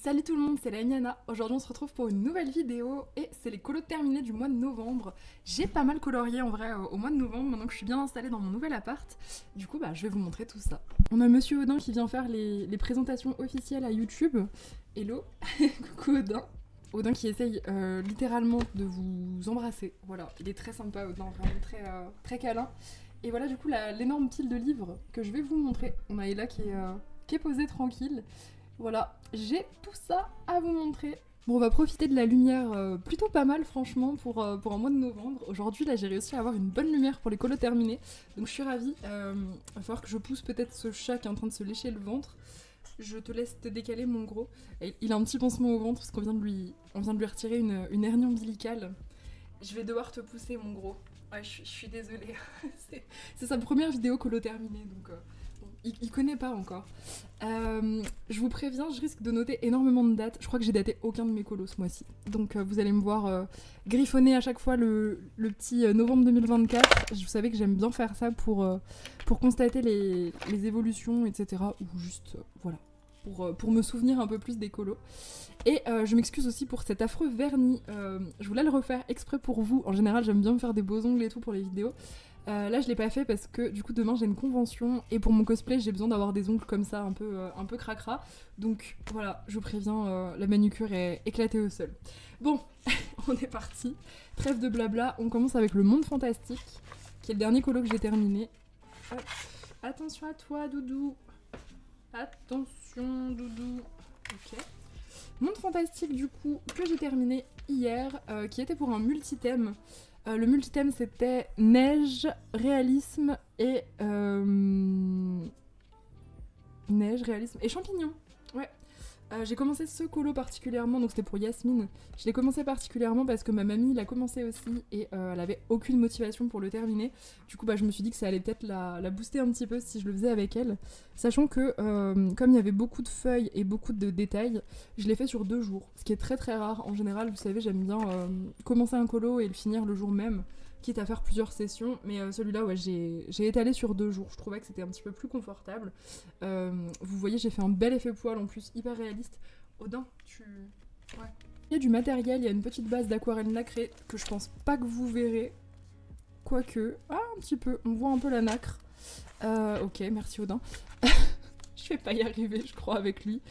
Salut tout le monde, c'est la Miana. Aujourd'hui on se retrouve pour une nouvelle vidéo et c'est les colos terminés du mois de novembre. J'ai pas mal colorié en vrai au mois de novembre maintenant que je suis bien installée dans mon nouvel appart. Du coup je vais vous montrer tout ça. On a Monsieur Odin qui vient faire les présentations officielles à YouTube. Hello, coucou Odin. Odin qui essaye littéralement de vous embrasser. Voilà, il est très sympa Odin, vraiment très câlin. Et voilà du coup l'énorme pile de livres que je vais vous montrer. On a Ella qui est posée tranquille. Voilà, j'ai tout ça à vous montrer. Bon, on va profiter de la lumière plutôt pas mal franchement pour un mois de novembre. Aujourd'hui là j'ai réussi à avoir une bonne lumière pour les colos terminés. Donc je suis ravie. Va falloir que je pousse peut-être ce chat qui est en train de se lécher le ventre. Je te laisse te décaler mon gros. Et il a un petit pansement au ventre parce qu'on vient de lui retirer une hernie ombilicale. Je vais devoir te pousser mon gros. Ouais, je suis désolée. c'est sa première vidéo colo terminée donc... Il connaît pas encore. Je vous préviens, je risque de noter énormément de dates. Je crois que j'ai daté aucun de mes colos ce mois-ci. Donc vous allez me voir griffonner à chaque fois le petit novembre 2024. Vous savez que j'aime bien faire ça pour constater les évolutions, etc. Ou juste, voilà, pour me souvenir un peu plus des colos. Et je m'excuse aussi pour cet affreux vernis. Je voulais le refaire exprès pour vous. En général, j'aime bien me faire des beaux ongles et tout pour les vidéos. Là je l'ai pas fait parce que du coup demain j'ai une convention et pour mon cosplay j'ai besoin d'avoir des ongles comme ça un peu cracra. Donc voilà, je vous préviens, la manucure est éclatée au sol. Bon, on est parti. Trêve de blabla, on commence avec le monde fantastique qui est le dernier colo que j'ai terminé. Hop. Attention à toi Doudou. Attention Doudou. Ok. Monde fantastique du coup que j'ai terminé hier, qui était pour un multithème. Le multithème c'était neige, réalisme et champignons. Ouais. J'ai commencé ce colo particulièrement, donc c'était pour Yasmine. Je l'ai commencé particulièrement parce que ma mamie l'a commencé aussi et elle avait aucune motivation pour le terminer. Du coup je me suis dit que ça allait peut-être la booster un petit peu si je le faisais avec elle. Sachant que comme il y avait beaucoup de feuilles et beaucoup de détails, je l'ai fait sur 2 jours. Ce qui est très très rare. En général, vous savez, j'aime bien commencer un colo et le finir le jour même, quitte à faire plusieurs sessions, mais celui-là, ouais, j'ai étalé sur 2 jours. Je trouvais que c'était un petit peu plus confortable. Vous voyez, j'ai fait un bel effet poil en plus, hyper réaliste. Odin, ouais. Il y a du matériel, il y a une petite base d'aquarelle nacrée que je pense pas que vous verrez. Quoique, un petit peu, on voit un peu la nacre. Ok, merci Odin. Je vais pas y arriver, je crois, avec lui.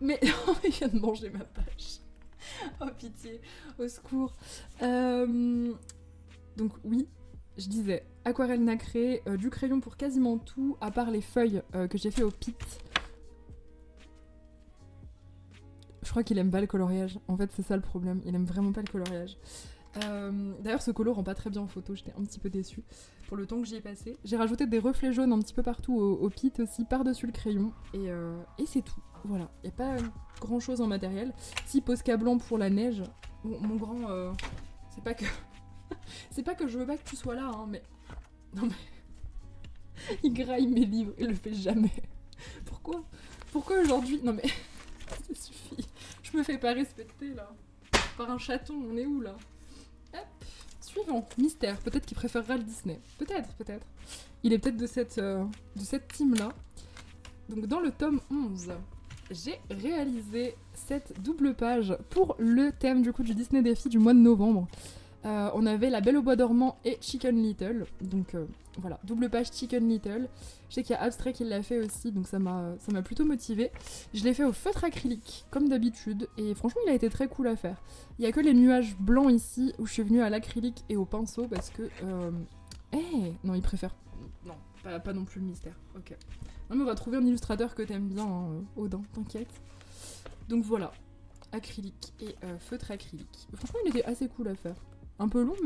Mais il vient de manger ma page. Oh pitié, au secours. Donc oui, je disais, aquarelle nacrée, du crayon pour quasiment tout, à part les feuilles que j'ai fait au pit. Je crois qu'il aime pas le coloriage. En fait, c'est ça le problème. Il aime vraiment pas le coloriage. D'ailleurs, ce colo rend pas très bien en photo. J'étais un petit peu déçue pour le temps que j'y ai passé. J'ai rajouté des reflets jaunes un petit peu partout au pit aussi, par-dessus le crayon. Et c'est tout. Voilà. Y a pas grand-chose en matériel. Si, Posca blanc pour la neige. Mon grand... c'est pas que... c'est pas que je veux pas que tu sois là, hein, mais... Non mais... il graille mes livres. Il le fait jamais. Pourquoi aujourd'hui... Non mais... ça suffit. Je me fais pas respecter, là. Par un chaton, on est où, là? Hop. Suivant. Mystère. Peut-être qu'il préférera le Disney. Peut-être. Il est peut-être de cette team-là. Donc, dans le tome 11, j'ai réalisé cette double page pour le thème, du coup, du Disney Défi du mois de novembre. On avait La Belle au Bois dormant et Chicken Little. Donc, voilà. Double page Chicken Little. Je sais qu'il y a Abstrait qui l'a fait aussi, donc ça m'a plutôt motivée. Je l'ai fait au feutre acrylique, comme d'habitude, et franchement il a été très cool à faire. Il y a que les nuages blancs ici, où je suis venue à l'acrylique et au pinceau, parce que... non, il préfère... Non, pas non plus le mystère, ok. Non mais on va trouver un illustrateur que t'aimes bien, hein, Odin, t'inquiète. Donc voilà, acrylique et feutre acrylique. Franchement il était assez cool à faire. Un peu long,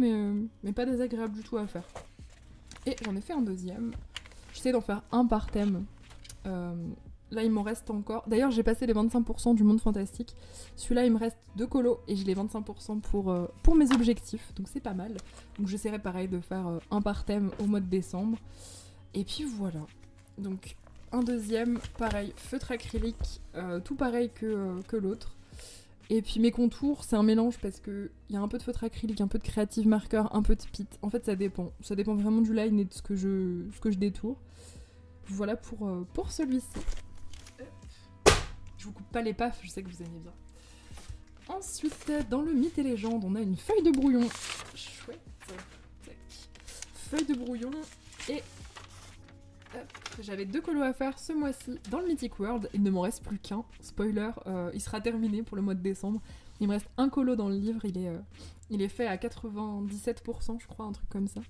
mais pas désagréable du tout à faire. Et j'en ai fait un deuxième. J'essaie d'en faire un par thème. Là, il m'en reste encore. D'ailleurs, j'ai passé les 25% du monde fantastique. Celui-là, il me reste 2 colos et j'ai les 25% pour mes objectifs. Donc, c'est pas mal. Donc, j'essaierai pareil de faire un par thème au mois de décembre. Et puis, voilà. Donc, un deuxième, pareil, feutre acrylique, tout pareil que l'autre. Et puis mes contours, c'est un mélange parce qu'il y a un peu de feutre acrylique, un peu de creative marker, un peu de pit. En fait, ça dépend. Ça dépend vraiment du line et de ce que je détourne. Voilà pour celui-ci. Je vous coupe pas les pafs, je sais que vous aimez bien. Ensuite, dans le mythe et légende, on a une feuille de brouillon. Chouette. Tac. Feuille de brouillon et... Hop. J'avais 2 colos à faire ce mois-ci dans le Mythic World. Il ne m'en reste plus qu'un. Spoiler, il sera terminé pour le mois de décembre. Il me reste un colo dans le livre. Il est fait à 97%, je crois, un truc comme ça.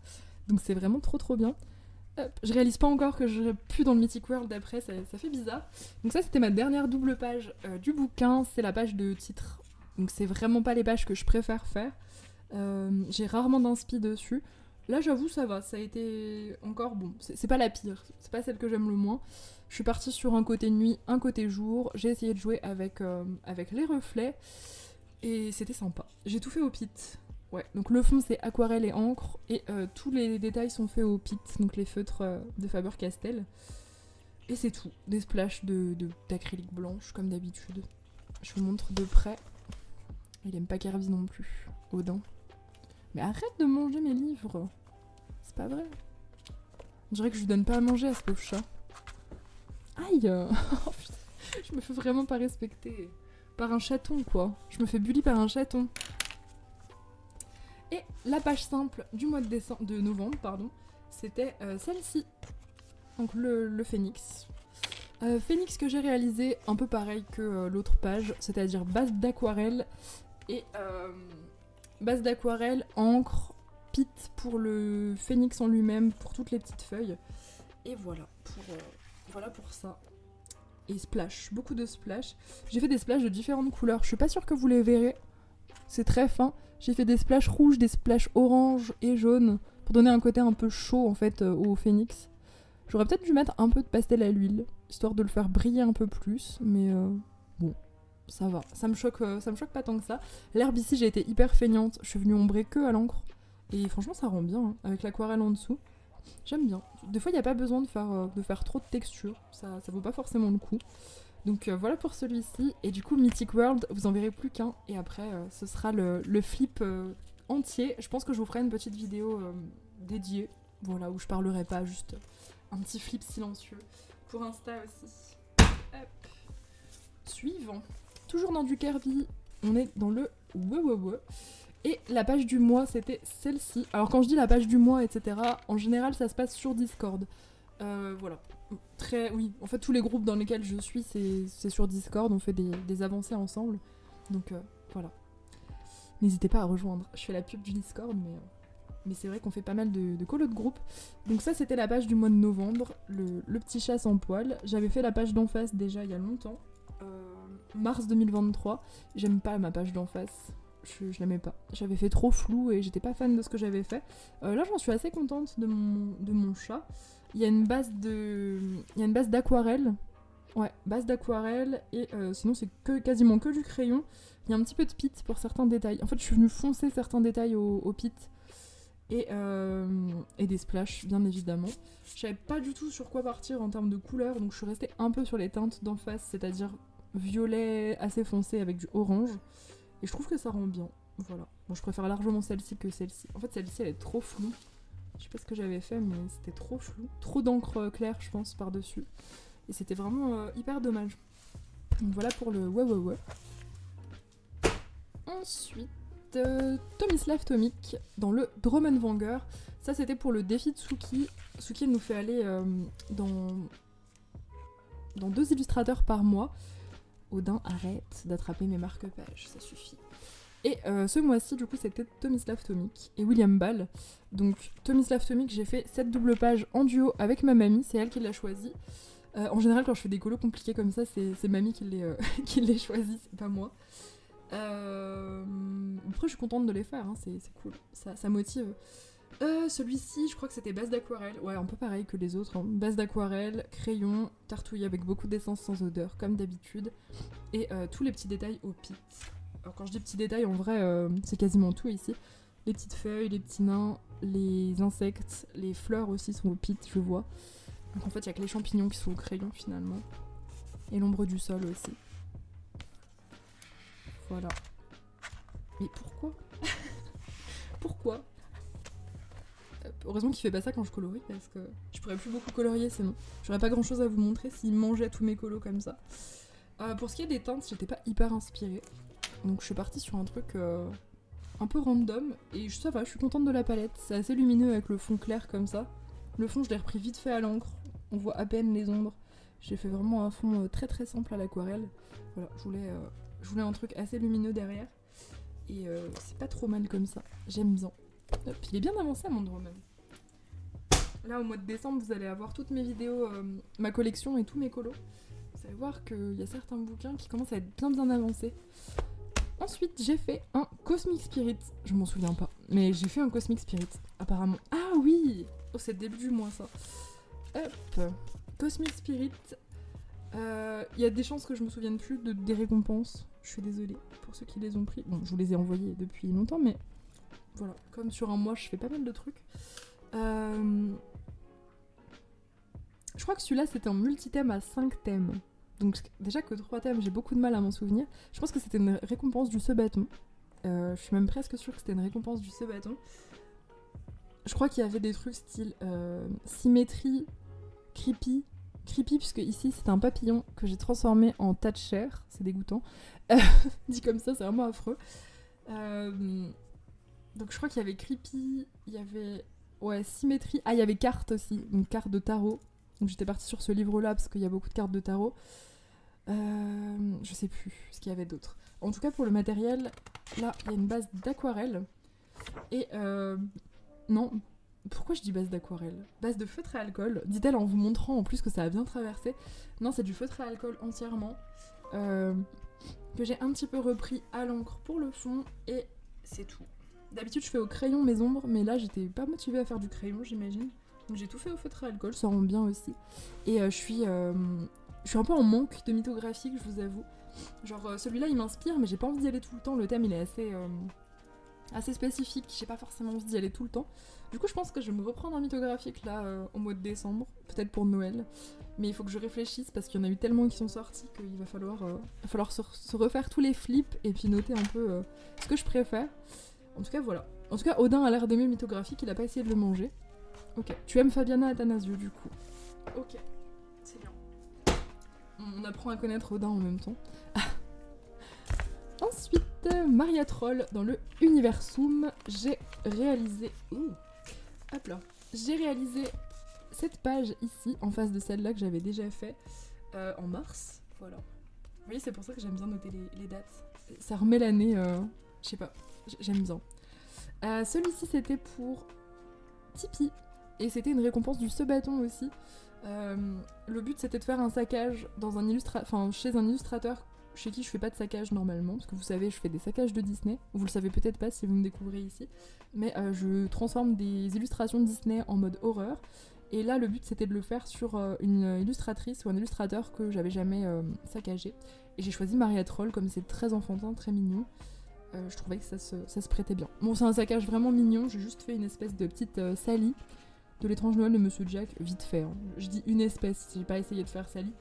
Donc c'est vraiment trop bien. Hop. Je réalise pas encore que j'aurai plus dans le Mythic World après, ça fait bizarre. Donc ça, c'était ma dernière double page du bouquin. C'est la page de titre. Donc c'est vraiment pas les pages que je préfère faire. J'ai rarement d'inspi dessus. Là, j'avoue, ça va. Ça a été encore bon. C'est pas la pire. C'est pas celle que j'aime le moins. Je suis partie sur un côté nuit, un côté jour. J'ai essayé de jouer avec les reflets. Et c'était sympa. J'ai tout fait au pit. Ouais, donc le fond, c'est aquarelle et encre. Et tous les détails sont faits au pit. Donc les feutres de Faber-Castell. Et c'est tout. Des splashes d'acrylique blanche, comme d'habitude. Je vous montre de près. Il aime pas Kirby non plus. Odin. Mais arrête de manger mes livres. C'est pas vrai. On dirait que je lui donne pas à manger à ce pauvre chat. Aïe. Oh, putain. Je me fais vraiment pas respecter. Par un chaton, quoi. Je me fais bully par un chaton. Et la page simple du mois de novembre, pardon, c'était celle-ci. Donc le phénix. Phénix que j'ai réalisé un peu pareil que l'autre page, c'est-à-dire base d'aquarelle et... base d'aquarelle, encre, pit pour le phénix en lui-même, pour toutes les petites feuilles. Et voilà pour ça. Et splash, beaucoup de splash. J'ai fait des splashes de différentes couleurs. Je suis pas sûre que vous les verrez. C'est très fin. J'ai fait des splashes rouges, des splashes orange et jaune pour donner un côté un peu chaud en fait au phénix. J'aurais peut-être dû mettre un peu de pastel à l'huile, histoire de le faire briller un peu plus, mais bon. Ça va, ça me choque pas tant que ça. L'herbe ici, j'ai été hyper feignante. Je suis venue ombrer que à l'encre. Et franchement, ça rend bien, hein, avec l'aquarelle en dessous. J'aime bien. Des fois, il n'y a pas besoin de faire trop de texture. Ça vaut pas forcément le coup. Donc voilà pour celui-ci. Et du coup, Mythic World, vous en verrez plus qu'un. Et après, ce sera le flip entier. Je pense que je vous ferai une petite vidéo dédiée. Voilà, où je parlerai pas, juste un petit flip silencieux. Pour Insta aussi. Hop. Suivant. Toujours dans du Kirby, on est dans le ouais. Et la page du mois, c'était celle-ci. Alors quand je dis la page du mois, etc., en général, ça se passe sur Discord. Voilà. Oui, en fait, tous les groupes dans lesquels je suis, c'est sur Discord. On fait des avancées ensemble. Donc voilà. N'hésitez pas à rejoindre. Je fais la pub du Discord, mais c'est vrai qu'on fait pas mal de colos de groupe. Donc ça, c'était la page du mois de novembre. Le petit chat sans poil. J'avais fait la page d'en face déjà il y a longtemps. Mars 2023, j'aime pas ma page d'en face, je l'aimais pas. J'avais fait trop flou et j'étais pas fan de ce que j'avais fait. Là, j'en suis assez contente de mon chat. Il y a une base d'aquarelle. Ouais, base d'aquarelle et sinon c'est quasiment que du crayon. Il y a un petit peu de pit pour certains détails. En fait, je suis venue foncer certains détails au pit. Et des splashes, bien évidemment. Je savais pas du tout sur quoi partir en termes de couleurs, donc je suis restée un peu sur les teintes d'en face, c'est-à-dire violet assez foncé avec du orange. Et je trouve que ça rend bien. Voilà. Bon, je préfère largement celle-ci que celle-ci. En fait, celle-ci, elle est trop floue. Je sais pas ce que j'avais fait, mais c'était trop flou. Trop d'encre claire, je pense, par-dessus. Et c'était vraiment hyper dommage. Donc voilà pour le ouais. Ensuite... Tomislav Tomic dans le Drummenwanger. Ça c'était pour le défi de Suki. Suki nous fait aller dans 2 illustrateurs par mois. Odin, arrête d'attraper mes marque-pages, ça suffit. Et ce mois-ci du coup c'était Tomislav Tomic et William Ball. Donc Tomislav Tomic, j'ai fait cette double page en duo avec ma mamie, c'est elle qui l'a choisi. En général quand je fais des colos compliqués comme ça, c'est mamie qui les choisit, c'est pas moi. Après je suis contente de les faire, hein, c'est cool, ça motive. Celui-ci je crois que c'était base d'aquarelle, ouais un peu pareil que les autres, hein. Base d'aquarelle, crayon, tartouille avec beaucoup d'essence sans odeur comme d'habitude, et tous les petits détails au pit. Alors quand je dis petits détails en vrai c'est quasiment tout ici, les petites feuilles, les petits nains, les insectes, les fleurs aussi sont au pit je vois, donc en fait il y a que les champignons qui sont au crayon finalement, et l'ombre du sol aussi. Voilà. Mais pourquoi Pourquoi Heureusement qu'il fait pas ça quand je colorie, parce que je pourrais plus beaucoup colorier sinon. J'aurais pas grand chose à vous montrer s'il mangeait tous mes colos comme ça. Pour ce qui est des teintes, j'étais pas hyper inspirée. Donc je suis partie sur un truc un peu random. Et ça va, je suis contente de la palette. C'est assez lumineux avec le fond clair comme ça. Le fond, je l'ai repris vite fait à l'encre. On voit à peine les ombres. J'ai fait vraiment un fond très très simple à l'aquarelle. Voilà, je voulais un truc assez lumineux derrière. Et c'est pas trop mal comme ça. J'aime bien. Hop, il est bien avancé à mon doigt même. Là, au mois de décembre, vous allez avoir toutes mes vidéos, ma collection et tous mes colos. Vous allez voir qu'il y a certains bouquins qui commencent à être bien bien avancés. Ensuite, j'ai fait un Cosmic Spirit. Je m'en souviens pas, mais j'ai fait un Cosmic Spirit, apparemment. Ah oui! Oh, c'est le début du mois, ça. Hop. Cosmic Spirit. Il y a des chances que je me souvienne plus des récompenses. Je suis désolée pour ceux qui les ont pris. Bon, je vous les ai envoyés depuis longtemps, mais voilà. Comme sur un mois, je fais pas mal de trucs. Je crois que celui-là, c'était un multithème à 5 thèmes. Donc déjà que 3 thèmes, j'ai beaucoup de mal à m'en souvenir. Je pense que c'était une récompense du Sebaton. Je suis même presque sûre que c'était une récompense du Sebaton. Je crois qu'il y avait des trucs style symétrie, creepy, puisque ici c'est un papillon que j'ai transformé en tas de chair. C'est dégoûtant. Dit comme ça, c'est vraiment affreux. Donc je crois qu'il y avait creepy, il y avait symétrie. Ah, il y avait carte aussi, une carte de tarot. Donc j'étais partie sur ce livre-là parce qu'il y a beaucoup de cartes de tarot. Je sais plus ce qu'il y avait d'autre. En tout cas, pour le matériel, là, il y a une base d'aquarelle. Et non, pourquoi je dis base d'aquarelle? Base de feutre à alcool, dit-elle en vous montrant en plus que ça a bien traversé. Non, c'est du feutre à alcool entièrement. Que j'ai un petit peu repris à l'encre pour le fond. Et c'est tout. D'habitude, je fais au crayon mes ombres, mais là, j'étais pas motivée à faire du crayon, j'imagine. Donc j'ai tout fait au feutre à alcool, ça rend bien aussi. Et je suis un peu en manque de mythographique, je vous avoue. Genre celui-là il m'inspire, mais j'ai pas envie d'y aller tout le temps. Le thème il est assez spécifique, j'ai pas forcément envie d'y aller tout le temps. Du coup je pense que je vais me reprendre un mythographique là au mois de décembre, peut-être pour Noël. Mais il faut que je réfléchisse parce qu'il y en a eu tellement qui sont sortis qu'il va falloir se refaire tous les flips et puis noter un peu ce que je préfère. En tout cas voilà. En tout cas Odin a l'air d'aimer le mythographique, il a pas essayé de le manger. Ok, tu aimes Fabiana Athanasiou du coup. Ok, c'est bien. On apprend à connaître Odin en même temps. Ensuite, Maria Troll dans le Universum, j'ai réalisé... Hop là. J'ai réalisé cette page ici, en face de celle-là que j'avais déjà fait en mars. Voilà. Vous voyez, c'est pour ça que j'aime bien noter les dates. Ça remet l'année, je sais pas, j'aime bien. Celui-ci, c'était pour Tipeee. Et c'était une récompense du Sebaton aussi. Le but c'était de faire un saccage dans chez un illustrateur chez qui je fais pas de saccage normalement, parce que vous savez je fais des saccages de Disney, vous le savez peut-être pas si vous me découvrez ici, mais je transforme des illustrations de Disney en mode horreur, et là le but c'était de le faire sur une illustratrice ou un illustrateur que j'avais jamais saccagé, et j'ai choisi Maria Troll comme c'est très enfantin, très mignon. Je trouvais que ça se prêtait bien. Bon, c'est un saccage vraiment mignon, j'ai juste fait une espèce de petite Sally de l'étrange Noël de Monsieur Jack, vite fait. Hein. Je dis une espèce, j'ai pas essayé de faire Sally.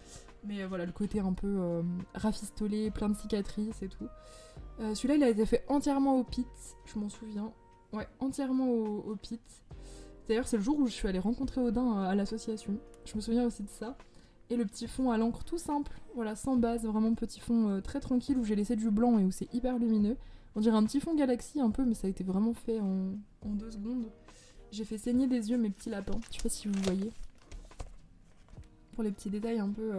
Mais voilà, le côté un peu rafistolé, plein de cicatrices et tout. Celui-là, il a été fait entièrement au pit, je m'en souviens. Ouais, entièrement au pit. D'ailleurs, c'est le jour où je suis allée rencontrer Odin à l'association. Je me souviens aussi de ça. Et le petit fond à l'encre tout simple, voilà, sans base, vraiment petit fond très tranquille où j'ai laissé du blanc et où c'est hyper lumineux. On dirait un petit fond galaxie un peu, mais ça a été vraiment fait en 2 secondes. J'ai fait saigner des yeux mes petits lapins, je sais pas si vous voyez. Pour les petits détails un peu...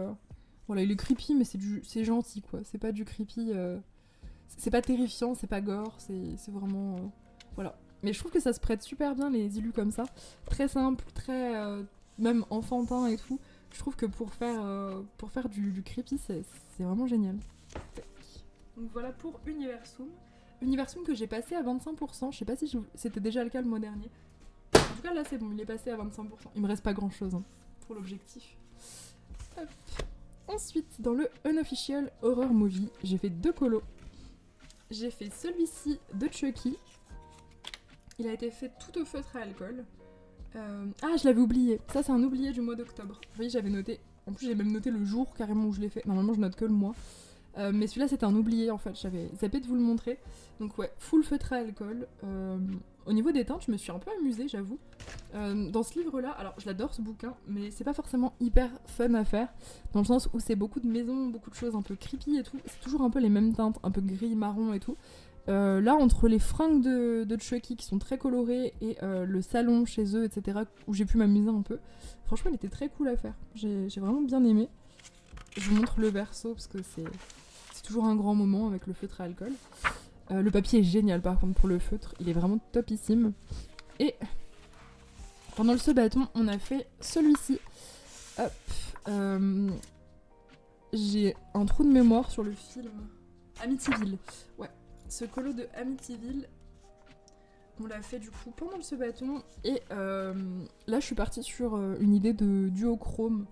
Voilà, il est creepy, mais c'est gentil, quoi. C'est pas du creepy... C'est pas terrifiant, c'est pas gore, c'est vraiment... Voilà. Mais je trouve que ça se prête super bien, les illus comme ça. Très simple, très... même enfantin et tout. Je trouve que pour faire du creepy, c'est vraiment génial. Donc voilà pour Universum. Universum que j'ai passé à 25%. Je sais pas si c'était déjà le cas le mois dernier. En tout cas, là, c'est bon, il est passé à 25%. Il me reste pas grand-chose pour l'objectif. Hop. Ensuite, dans le Unofficial Horror Movie, j'ai fait 2 colos. J'ai fait celui-ci de Chucky. Il a été fait tout au feutre à alcool. Ah, je l'avais oublié. Ça, c'est un oublié du mois d'octobre. Vous voyez, j'avais noté... En plus, j'ai même noté le jour carrément où je l'ai fait. Normalement, je note que le mois. Mais celui-là, c'était un oublié, en fait. J'avais zappé de vous le montrer. Donc ouais, full feutre à alcool. au niveau des teintes, je me suis un peu amusée, j'avoue. Dans ce livre-là, alors je l'adore ce bouquin, mais c'est pas forcément hyper fun à faire, dans le sens où c'est beaucoup de maisons, beaucoup de choses un peu creepy et tout. C'est toujours un peu les mêmes teintes, un peu gris, marron et tout. Là, entre les fringues de Chucky qui sont très colorées et le salon chez eux, etc., où j'ai pu m'amuser un peu, franchement, il était très cool à faire. J'ai vraiment bien aimé. Je vous montre le verso parce que c'est toujours un grand moment avec le feutre à alcool. Le papier est génial par contre pour le feutre, il est vraiment topissime. Et pendant le sebaton, on a fait celui-ci. Hop. J'ai un trou de mémoire sur le film Amityville. Ouais, ce colo de Amityville, on l'a fait du coup pendant le sebaton. Et là, je suis partie sur une idée de duochrome.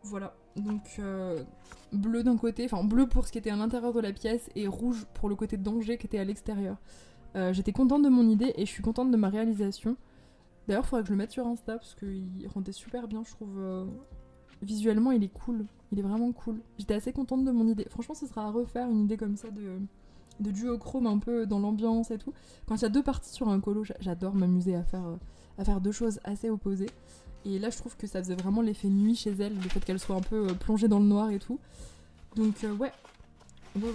Voilà, donc bleu d'un côté, enfin bleu pour ce qui était à l'intérieur de la pièce et rouge pour le côté de danger qui était à l'extérieur. J'étais contente de mon idée et je suis contente de ma réalisation. D'ailleurs, il faudrait que je le mette sur Insta parce qu'il rendait super bien, je trouve. Visuellement, il est cool, il est vraiment cool. J'étais assez contente de mon idée. Franchement, ce sera à refaire une idée comme ça de duochrome un peu dans l'ambiance et tout. Quand il y a deux parties sur un colo, j'adore m'amuser à faire deux choses assez opposées. Et là, je trouve que ça faisait vraiment l'effet nuit chez elle, le fait qu'elle soit un peu plongée dans le noir et tout. Donc, ouais. Ouais.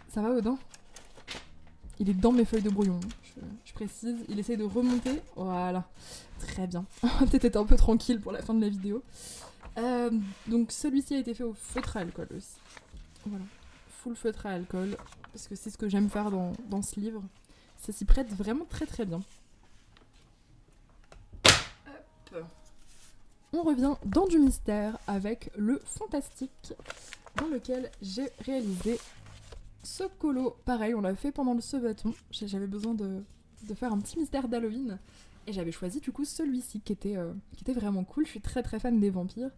Ça va, Odin ? Il est dans mes feuilles de brouillon, je précise. Il essaye de remonter. Voilà. Très bien. On va peut-être être un peu tranquille pour la fin de la vidéo. Donc, celui-ci a été fait au feutre à alcool aussi. Voilà. Full feutre à alcool. Parce que c'est ce que j'aime faire dans ce livre. Ça s'y prête vraiment très très bien. Hop. On revient dans du mystère avec le fantastique, dans lequel j'ai réalisé ce colo. Pareil, on l'a fait pendant le sebaton. J'avais besoin de faire un petit mystère d'Halloween. Et j'avais choisi du coup celui-ci qui était vraiment cool. Je suis très très fan des vampires.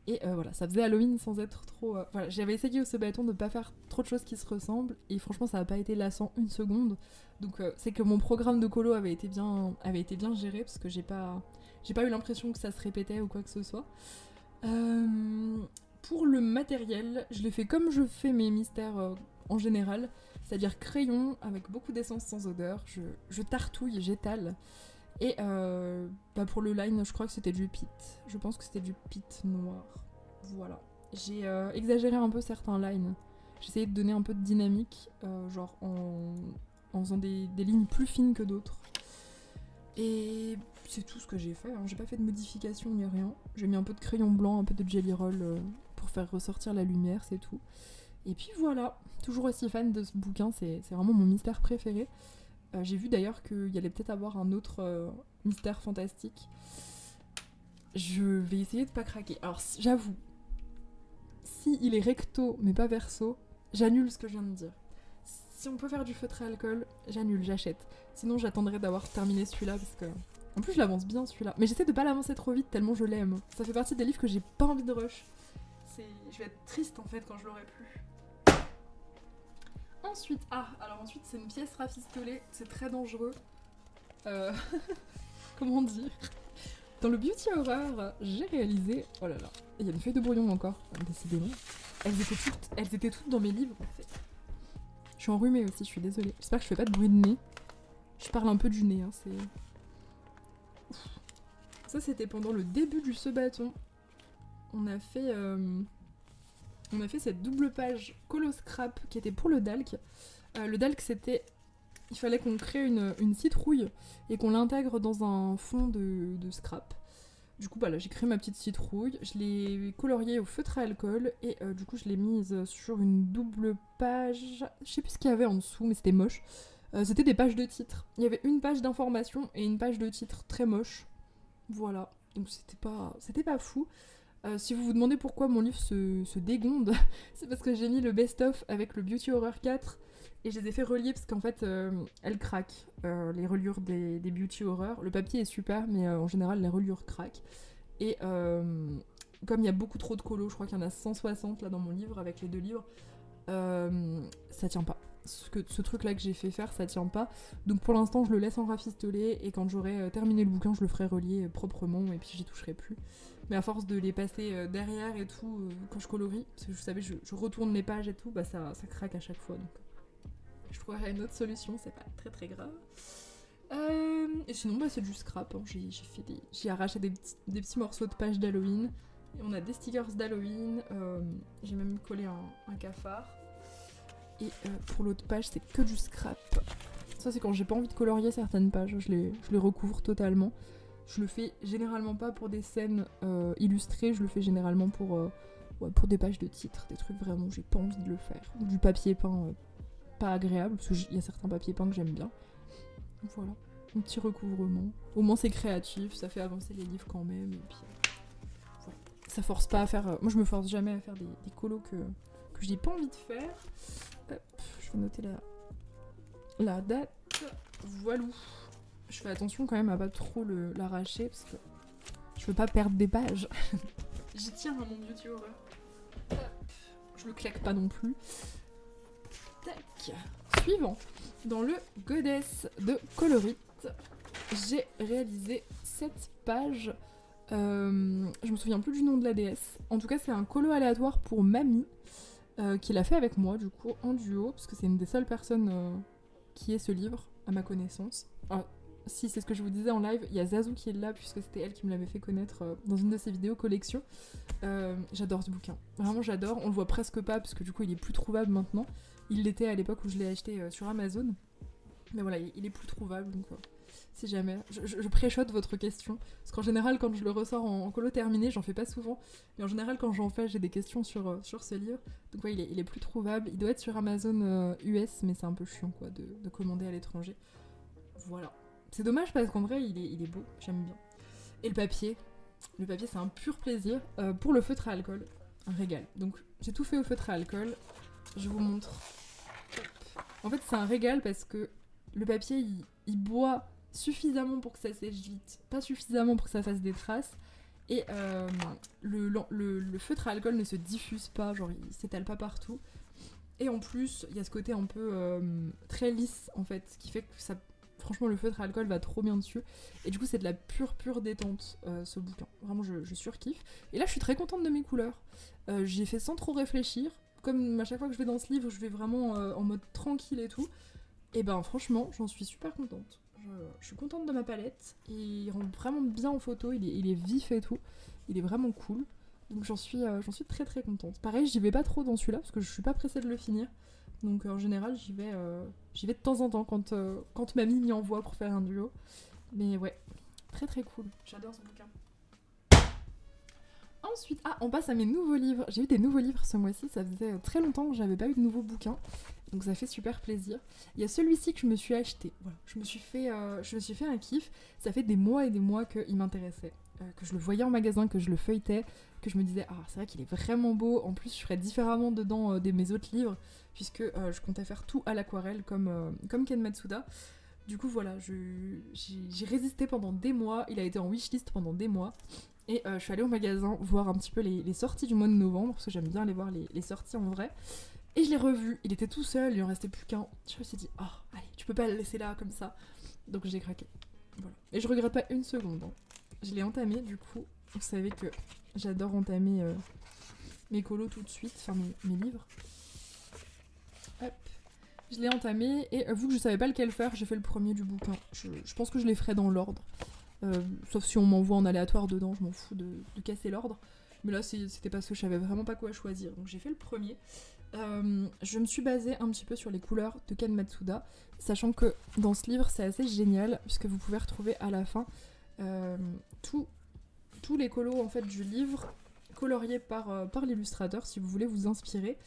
Et voilà, ça faisait Halloween sans être trop... Voilà, j'avais essayé au sebaton de pas faire trop de choses qui se ressemblent. Et franchement, ça n'a pas été lassant une seconde. Donc c'est que mon programme de colo avait été bien géré. Parce que j'ai pas eu l'impression que ça se répétait ou quoi que ce soit. Pour le matériel, je l'ai fait comme je fais mes mystères en général. C'est-à-dire crayon avec beaucoup d'essence sans odeur. Je tartouille, j'étale. Et pour le line, je crois que c'était du pit. Je pense que c'était du pit noir. Voilà. J'ai exagéré un peu certains lines. J'ai essayé de donner un peu de dynamique, genre en faisant des lignes plus fines que d'autres. Et c'est tout ce que j'ai fait. Hein. J'ai pas fait de modification ni rien. J'ai mis un peu de crayon blanc, un peu de jelly roll pour faire ressortir la lumière, c'est tout. Et puis voilà. Toujours aussi fan de ce bouquin, c'est vraiment mon mystère préféré. J'ai vu d'ailleurs qu'il y allait peut-être avoir un autre mystère fantastique. Je vais essayer de pas craquer. Alors j'avoue, si il est recto mais pas verso, j'annule ce que je viens de dire. Si on peut faire du feutre à alcool, j'annule, j'achète. Sinon j'attendrai d'avoir terminé celui-là parce que... En plus je l'avance bien celui-là. Mais j'essaie de pas l'avancer trop vite tellement je l'aime. Ça fait partie des livres que j'ai pas envie de rush. Je vais être triste en fait quand je l'aurai plus. Ensuite, ensuite c'est une pièce rafistolée, c'est très dangereux. Comment dire ? Dans le Beauty Horror, j'ai réalisé... Oh là là, il y a une feuille de brouillon encore, décidément. Elles étaient toutes dans mes livres en fait. Je suis enrhumée aussi, je suis désolée. J'espère que je fais pas de bruit de nez. Je parle un peu du nez, hein, c'est... Ouf. Ça c'était pendant le début du sebaton. On a fait cette double page colo scrap qui était pour le Dalk. Le Dalk, c'était... Il fallait qu'on crée une citrouille et qu'on l'intègre dans un fond de scrap. Du coup, là, j'ai créé ma petite citrouille. Je l'ai coloriée au feutre à alcool et du coup, je l'ai mise sur une double page. Je sais plus ce qu'il y avait en dessous, mais c'était moche. C'était des pages de titres. Il y avait une page d'information et une page de titres très moche. Voilà. Donc, c'était pas fou. Si vous vous demandez pourquoi mon livre se dégonde, c'est parce que j'ai mis le best-of avec le Beauty Horror 4 et je les ai fait relier parce qu'en fait, elles craquent, les reliures des Beauty Horror. Le papier est super, mais en général, les reliures craquent. Et comme il y a beaucoup trop de colos, je crois qu'il y en a 160 là dans mon livre, avec les deux livres, ça tient pas. Ce truc-là que j'ai fait faire, ça tient pas. Donc pour l'instant, je le laisse en rafistoler et quand j'aurai terminé le bouquin, je le ferai relier proprement et puis j'y toucherai plus. Mais à force de les passer derrière et tout, quand je colorie, parce que vous savez, je retourne les pages et tout, ça craque à chaque fois. Donc. je trouverai une autre solution, c'est pas très très grave. Et sinon, c'est du scrap. Hein. J'ai arraché des petits morceaux de pages d'Halloween. Et on a des stickers d'Halloween. J'ai même collé un cafard. Et pour l'autre page, c'est que du scrap. Ça, c'est quand j'ai pas envie de colorier certaines pages. Je les recouvre totalement. Je le fais généralement pas pour des scènes illustrées. Je le fais généralement pour des pages de titres. Des trucs vraiment où j'ai pas envie de le faire. Ou du papier peint pas agréable. Parce qu'il y a certains papiers peints que j'aime bien. Voilà, un petit recouvrement. Au moins c'est créatif, ça fait avancer les livres quand même. Et puis voilà. Ça force pas à faire. Moi je me force jamais à faire des colos que j'ai pas envie de faire. Hop, je vais noter la date. Voilà. Je fais attention quand même à pas trop l'arracher parce que je veux pas perdre des pages. J'y tiens à mon beauty horror. Hop, je le claque pas non plus. Tac. Suivant. Dans le Goddess de Colorit, j'ai réalisé 7 pages. Je me souviens plus du nom de la déesse. En tout cas, c'est un colo aléatoire pour Mamie, qui l'a fait avec moi, du coup, en duo, parce que c'est une des seules personnes qui ait ce livre, à ma connaissance. Ah, si, c'est ce que je vous disais en live, il y a Zazou qui est là, puisque c'était elle qui me l'avait fait connaître dans une de ses vidéos collection. J'adore ce bouquin. Vraiment, j'adore. On le voit presque pas, parce que du coup, il est plus trouvable maintenant. Il l'était à l'époque où je l'ai acheté sur Amazon. Mais voilà, il est plus trouvable, donc si jamais. Je préchote votre question. Parce qu'en général, quand je le ressors en colo terminé, j'en fais pas souvent. Mais en général, quand j'en fais, j'ai des questions sur ce livre. Donc ouais, il est plus trouvable. Il doit être sur Amazon US, mais c'est un peu chiant quoi, de commander à l'étranger. Voilà. C'est dommage parce qu'en vrai, il est beau. J'aime bien. Et le papier, c'est un pur plaisir. Pour le feutre à alcool, un régal. Donc j'ai tout fait au feutre à alcool. Je vous montre. En fait, c'est un régal parce que le papier, il boit suffisamment pour que ça sèche vite, pas suffisamment pour que ça fasse des traces. Et le feutre à alcool ne se diffuse pas, genre il s'étale pas partout. Et en plus, il y a ce côté un peu très lisse, en fait, ce qui fait que ça... Franchement, le feutre à alcool va trop bien dessus. Et du coup, c'est de la pure détente, ce bouquin. Vraiment, je surkiffe. Et là, je suis très contente de mes couleurs. J'ai fait sans trop réfléchir. Comme à chaque fois que je vais dans ce livre, je vais vraiment en mode tranquille et tout. Et ben franchement, j'en suis super contente. Je suis contente de ma palette. Il rend vraiment bien en photo, il est vif et tout. Il est vraiment cool. Donc j'en suis très très contente. Pareil, j'y vais pas trop dans celui-là parce que je suis pas pressée de le finir. Donc en général, j'y vais de temps en temps quand mamie m'y envoie pour faire un duo. Mais ouais, très très cool. J'adore ce bouquin. Ensuite, on passe à mes nouveaux livres. J'ai eu des nouveaux livres ce mois-ci, ça faisait très longtemps que j'avais pas eu de nouveaux bouquins, donc ça fait super plaisir. Il y a celui-ci que je me suis acheté, voilà. Je me suis fait un kiff, ça fait des mois et des mois qu'il m'intéressait, que je le voyais en magasin, que je le feuilletais, que je me disais, c'est vrai qu'il est vraiment beau, en plus je ferais différemment dedans de mes autres livres, puisque je comptais faire tout à l'aquarelle comme Ken Matsuda. Du coup voilà, j'ai résisté pendant des mois, il a été en wishlist pendant des mois. Et je suis allée au magasin voir un petit peu les sorties du mois de novembre, parce que j'aime bien aller voir les sorties en vrai. Et je l'ai revu, il était tout seul, il en restait plus qu'un. Je me suis dit, allez, tu peux pas le laisser là comme ça. Donc j'ai craqué. Voilà. Et je regrette pas une seconde. Hein. Je l'ai entamé, du coup, vous savez que j'adore entamer mes colos tout de suite, enfin mes livres. Hop. Je l'ai entamé, et vu que je savais pas lequel faire, j'ai fait le premier du bouquin. Je pense que je les ferai dans l'ordre. Sauf si on m'envoie en aléatoire dedans, je m'en fous de casser l'ordre. Mais là, c'était parce que je savais vraiment pas quoi choisir. Donc j'ai fait le premier. Je me suis basée un petit peu sur les couleurs de Ken Matsuda, sachant que dans ce livre, c'est assez génial, puisque vous pouvez retrouver à la fin tous les colos en fait, du livre, coloriés par l'illustrateur, si vous voulez vous inspirer.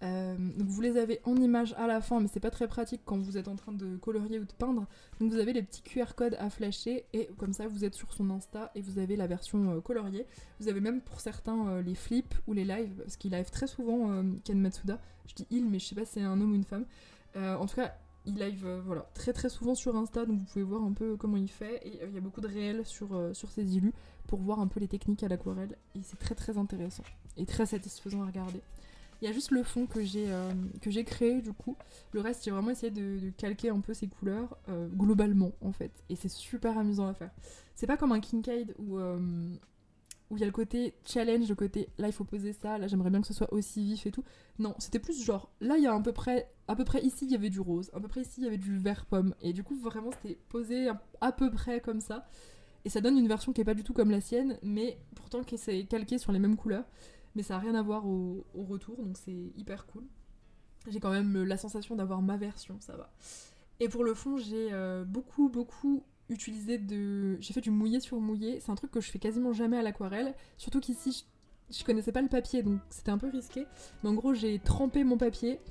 Donc vous les avez en images à la fin, mais c'est pas très pratique quand vous êtes en train de colorier ou de peindre. Donc vous avez les petits QR codes à flasher et comme ça vous êtes sur son Insta et vous avez la version coloriée. Vous avez même pour certains les flips ou les lives, parce qu'il live très souvent Ken Matsuda. Je dis il, mais je sais pas si c'est un homme ou une femme. En tout cas, il live très très souvent sur Insta, donc vous pouvez voir un peu comment il fait. Et il y a beaucoup de réels sur ses illus pour voir un peu les techniques à l'aquarelle. Et c'est très très intéressant et très satisfaisant à regarder. Il y a juste le fond que j'ai créé du coup. Le reste, j'ai vraiment essayé de calquer un peu ces couleurs globalement en fait. Et c'est super amusant à faire. C'est pas comme un Kincaid où où il y a le côté challenge, le côté là il faut poser ça, là j'aimerais bien que ce soit aussi vif et tout. Non, c'était plus genre là il y a à peu près ici il y avait du rose, à peu près ici il y avait du vert pomme, et du coup vraiment c'était posé à peu près comme ça. Et ça donne une version qui est pas du tout comme la sienne, mais pourtant qui s'est calquée sur les mêmes couleurs. Mais ça a rien à voir au retour, donc c'est hyper cool. J'ai quand même la sensation d'avoir ma version, ça va. Et pour le fond, j'ai beaucoup utilisé de... J'ai fait du mouillé sur mouillé, c'est un truc que je fais quasiment jamais à l'aquarelle, surtout qu'ici, je connaissais pas le papier, donc c'était un peu risqué. Mais en gros, j'ai trempé mon papier,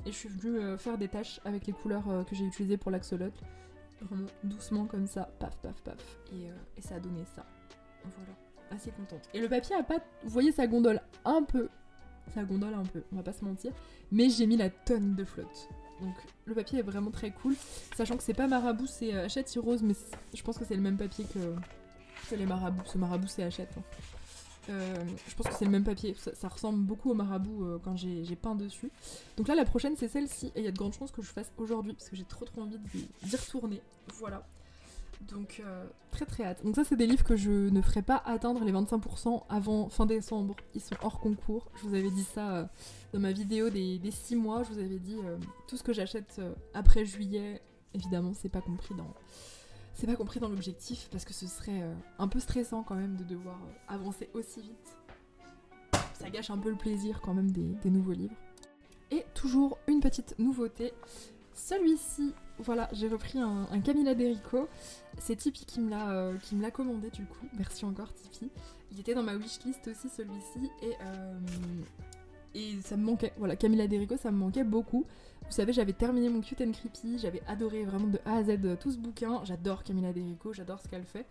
et je suis venue faire des taches avec les couleurs que j'ai utilisées pour l'axolotl. Vraiment doucement comme ça, paf paf paf, et ça a donné ça. Voilà, assez contente. Et le papier a pas... Vous voyez, ça gondole un peu, on va pas se mentir, mais j'ai mis la tonne de flotte. Donc le papier est vraiment très cool, sachant que c'est pas Marabout, c'est Hachette Rose, mais je pense que c'est le même papier que les Marabouts. Ce Marabout c'est Hachette. Hein. Je pense que c'est le même papier, ça ressemble beaucoup au Marabout quand j'ai peint dessus. Donc là la prochaine c'est celle-ci, et il y a de grandes chances que je fasse aujourd'hui, parce que j'ai trop envie d'y retourner. Voilà. Donc très hâte. Donc ça c'est des livres que je ne ferai pas atteindre les 25% avant fin décembre. Ils sont hors concours. Je vous avais dit ça dans ma vidéo des 6 mois. Je vous avais dit tout ce que j'achète après juillet. Évidemment c'est pas compris dans l'objectif, parce que ce serait un peu stressant quand même de devoir avancer aussi vite. Ça gâche un peu le plaisir quand même des nouveaux livres. Et toujours une petite nouveauté. Celui-ci, voilà, j'ai repris un Camilla Derico. C'est Tipeee qui me l'a commandé du coup. Merci encore Tipeee. Il était dans ma wishlist aussi celui-ci, et ça me manquait. Voilà, Camilla Derico, ça me manquait beaucoup. Vous savez, j'avais terminé mon Cute and Creepy, j'avais adoré vraiment de A à Z tout ce bouquin. J'adore Camilla Derico, j'adore ce qu'elle fait.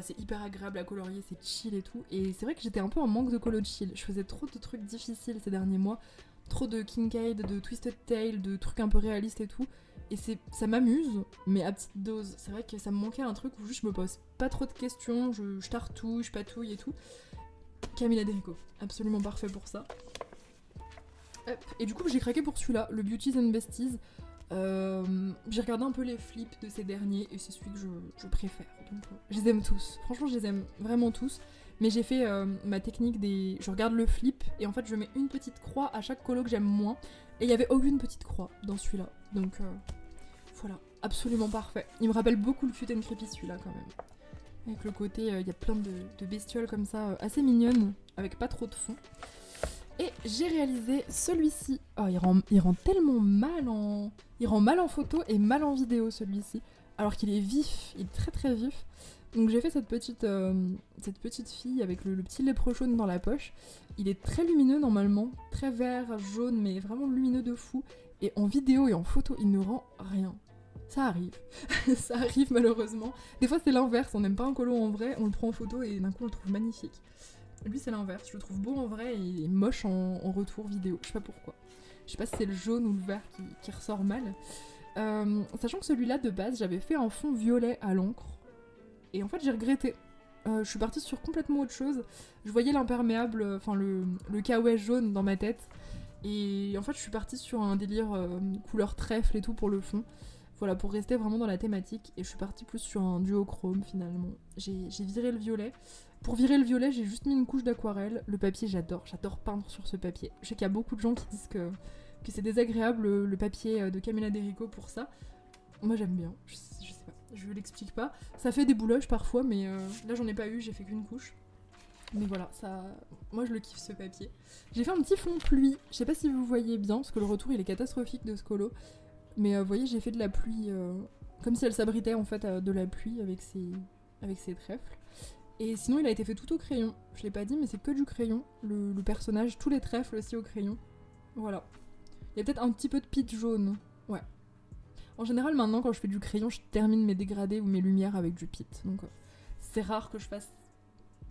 C'est hyper agréable à colorier, c'est chill et tout. Et c'est vrai que j'étais un peu en manque de colo chill. Je faisais trop de trucs difficiles ces derniers mois. Trop de Kincaid, de Twisted Tale, de trucs un peu réalistes et tout. Et ça m'amuse, mais à petite dose. C'est vrai que ça me manquait un truc où juste je me pose pas trop de questions, je tartouille, je patouille et tout. Camilla Derico, absolument parfait pour ça. Hop. Et du coup j'ai craqué pour celui-là, le Beauties and Besties. J'ai regardé un peu les flips de ces derniers et c'est celui que je préfère. Donc je les aime tous, franchement je les aime vraiment tous. Mais j'ai fait ma technique je regarde le flip et en fait je mets une petite croix à chaque colo que j'aime moins. Et il n'y avait aucune petite croix dans celui-là. Donc voilà, absolument parfait. Il me rappelle beaucoup le Cute and Creepy celui-là quand même. Avec le côté, il y a plein de bestioles comme ça, assez mignonnes, avec pas trop de fond. Et j'ai réalisé celui-ci. Oh, il rend tellement mal Il rend mal en photo et mal en vidéo celui-ci. Alors qu'il est vif, il est très vif. Donc j'ai fait cette petite fille avec le petit léprechaune dans la poche. Il est très lumineux normalement, très vert, jaune, mais vraiment lumineux de fou. Et en vidéo et en photo, il ne rend rien. Ça arrive. Ça arrive malheureusement. Des fois c'est l'inverse, on n'aime pas un colo en vrai, on le prend en photo et d'un coup on le trouve magnifique. Lui c'est l'inverse, je le trouve beau en vrai et moche en retour vidéo. Je sais pas pourquoi. Je sais pas si c'est le jaune ou le vert qui ressort mal. Sachant que celui-là de base j'avais fait un fond violet à l'encre. Et en fait j'ai regretté. Je suis partie sur complètement autre chose. Je voyais l'imperméable, enfin le kawaii jaune dans ma tête. Et en fait je suis partie sur un délire couleur trèfle et tout pour le fond. Voilà, pour rester vraiment dans la thématique. Et je suis partie plus sur un duochrome finalement. J'ai viré le violet. Pour virer le violet, j'ai juste mis une couche d'aquarelle. Le papier, j'adore peindre sur ce papier. Je sais qu'il y a beaucoup de gens qui disent que c'est désagréable le papier de Camilla Derico pour ça. Moi j'aime bien, je sais pas, je l'explique pas. Ça fait des bouloches parfois, mais là j'en ai pas eu, j'ai fait qu'une couche. Mais voilà, ça, moi je le kiffe ce papier. J'ai fait un petit fond pluie, je sais pas si vous voyez bien, parce que le retour il est catastrophique de ce colo. Mais vous voyez, j'ai fait de la pluie, comme si elle s'abritait en fait de la pluie avec ses trèfles. Et sinon il a été fait tout au crayon, je l'ai pas dit mais c'est que du crayon, le personnage, tous les trèfles aussi au crayon. Voilà. Il y a peut-être un petit peu de pitch jaune, ouais. En général maintenant quand je fais du crayon, je termine mes dégradés ou mes lumières avec du pit. Donc c'est rare que je fasse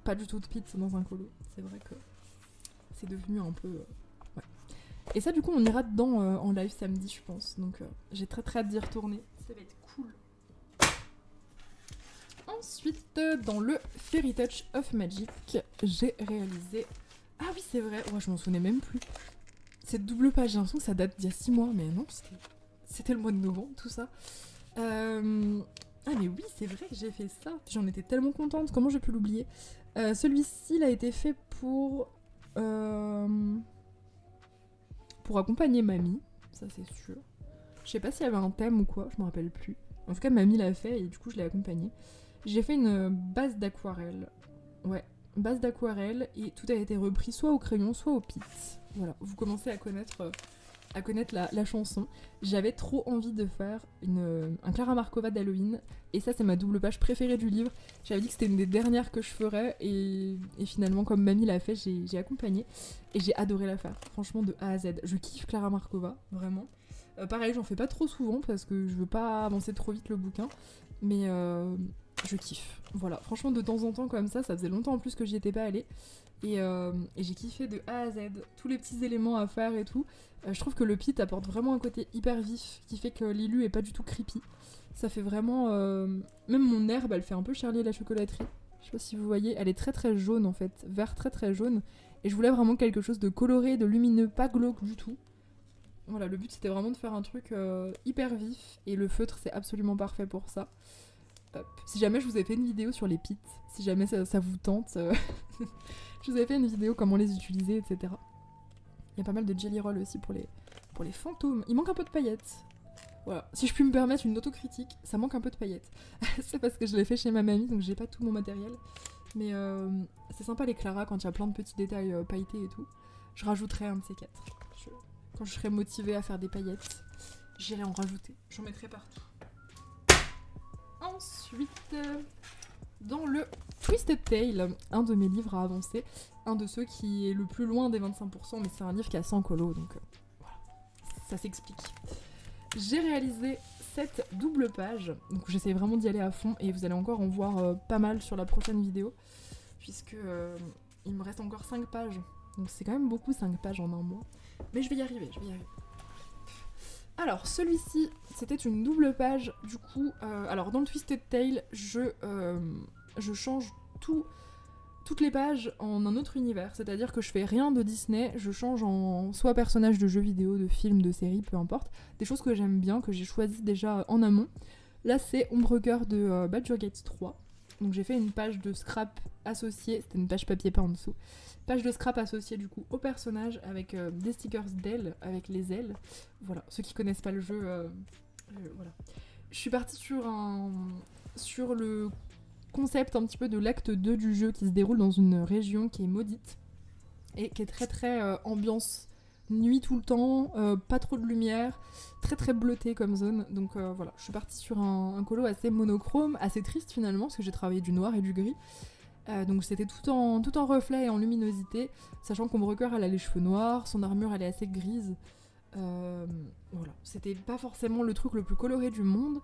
pas du tout de pit dans un colo. C'est vrai que c'est devenu un peu... ouais. Et ça du coup on ira dedans en live samedi je pense. Donc j'ai très hâte d'y retourner. Ça va être cool. Ensuite, dans le Fairy Touch of Magic, j'ai réalisé... Ah oui, c'est vrai, ouais, je m'en souvenais même plus. Cette double page, j'ai l'impression que ça date d'il y a 6 mois, mais non, c'était le mois de novembre, tout ça. Ah mais oui, c'est vrai que j'ai fait ça. J'en étais tellement contente, comment j'ai pu l'oublier. Celui-ci, il a été fait pour accompagner mamie, ça c'est sûr. Je sais pas s'il y avait un thème ou quoi, je me rappelle plus. En tout cas, mamie l'a fait et du coup, je l'ai accompagnée. J'ai fait une base d'aquarelle. Ouais, base d'aquarelle et tout a été repris soit au crayon, soit au pit. Voilà, vous commencez à connaître la chanson. J'avais trop envie de faire un Clara Markova d'Halloween et ça, c'est ma double page préférée du livre. J'avais dit que c'était une des dernières que je ferais et finalement, comme mamie l'a fait, j'ai accompagné et j'ai adoré la faire. Franchement, de A à Z. Je kiffe Clara Markova, vraiment. Pareil, j'en fais pas trop souvent parce que je veux pas avancer trop vite le bouquin, mais je kiffe. Voilà, franchement, de temps en temps comme ça faisait longtemps en plus que j'y étais pas allée. Et j'ai kiffé de A à Z, tous les petits éléments à faire et tout. Je trouve que le pit apporte vraiment un côté hyper vif qui fait que Lilu est pas du tout creepy. Ça fait vraiment... Même mon herbe, elle fait un peu Charlie et la chocolaterie. Je sais pas si vous voyez, elle est très très jaune en fait, vert très très jaune. Et je voulais vraiment quelque chose de coloré, de lumineux, pas glauque du tout. Voilà, le but c'était vraiment de faire un truc hyper vif et le feutre c'est absolument parfait pour ça. Hop. Si jamais je vous ai fait une vidéo sur les pits, si jamais ça vous tente, je vous ai fait une vidéo comment les utiliser, etc. Il y a pas mal de jelly roll aussi pour les fantômes. Il manque un peu de paillettes. Voilà, si je puis me permettre une autocritique, ça manque un peu de paillettes. C'est parce que je l'ai fait chez ma mamie, donc j'ai pas tout mon matériel. Mais c'est sympa les Clara quand il y a plein de petits détails pailletés et tout. Je rajouterai un de ces quatre. Quand je serai motivée à faire des paillettes, j'irai en rajouter. J'en mettrai partout. Ensuite, dans le Twisted Tale, un de mes livres à avancer, un de ceux qui est le plus loin des 25%, mais c'est un livre qui a 100 colos, donc voilà, ça s'explique. J'ai réalisé cette double page, donc j'essaie vraiment d'y aller à fond, et vous allez encore en voir pas mal sur la prochaine vidéo, puisque il me reste encore 5 pages, donc c'est quand même beaucoup 5 pages en un mois. Mais je vais y arriver. Alors, celui-ci, c'était une double page, du coup... alors, dans le Twisted Tale, je change toutes les pages en un autre univers. C'est-à-dire que je fais rien de Disney, je change en soit personnage de jeux vidéo, de films, de séries, peu importe. Des choses que j'aime bien, que j'ai choisies déjà en amont. Là, c'est Ombrecœur de Baldur's Gate 3. Donc j'ai fait une page de scrap associée, c'était une page papier peint en dessous. Page de scrap associée du coup au personnage avec des stickers d'ailes, avec les ailes. Voilà, ceux qui connaissent pas le jeu, voilà. Je suis partie sur le concept un petit peu de l'acte 2 du jeu qui se déroule dans une région qui est maudite et qui est très très ambiance nuit tout le temps, pas trop de lumière, très très bleuté comme zone, donc voilà, je suis partie sur un colo assez monochrome, assez triste finalement, parce que j'ai travaillé du noir et du gris, donc c'était tout en reflet et en luminosité, sachant qu'Ombrecœur elle a les cheveux noirs, son armure elle est assez grise, voilà, c'était pas forcément le truc le plus coloré du monde,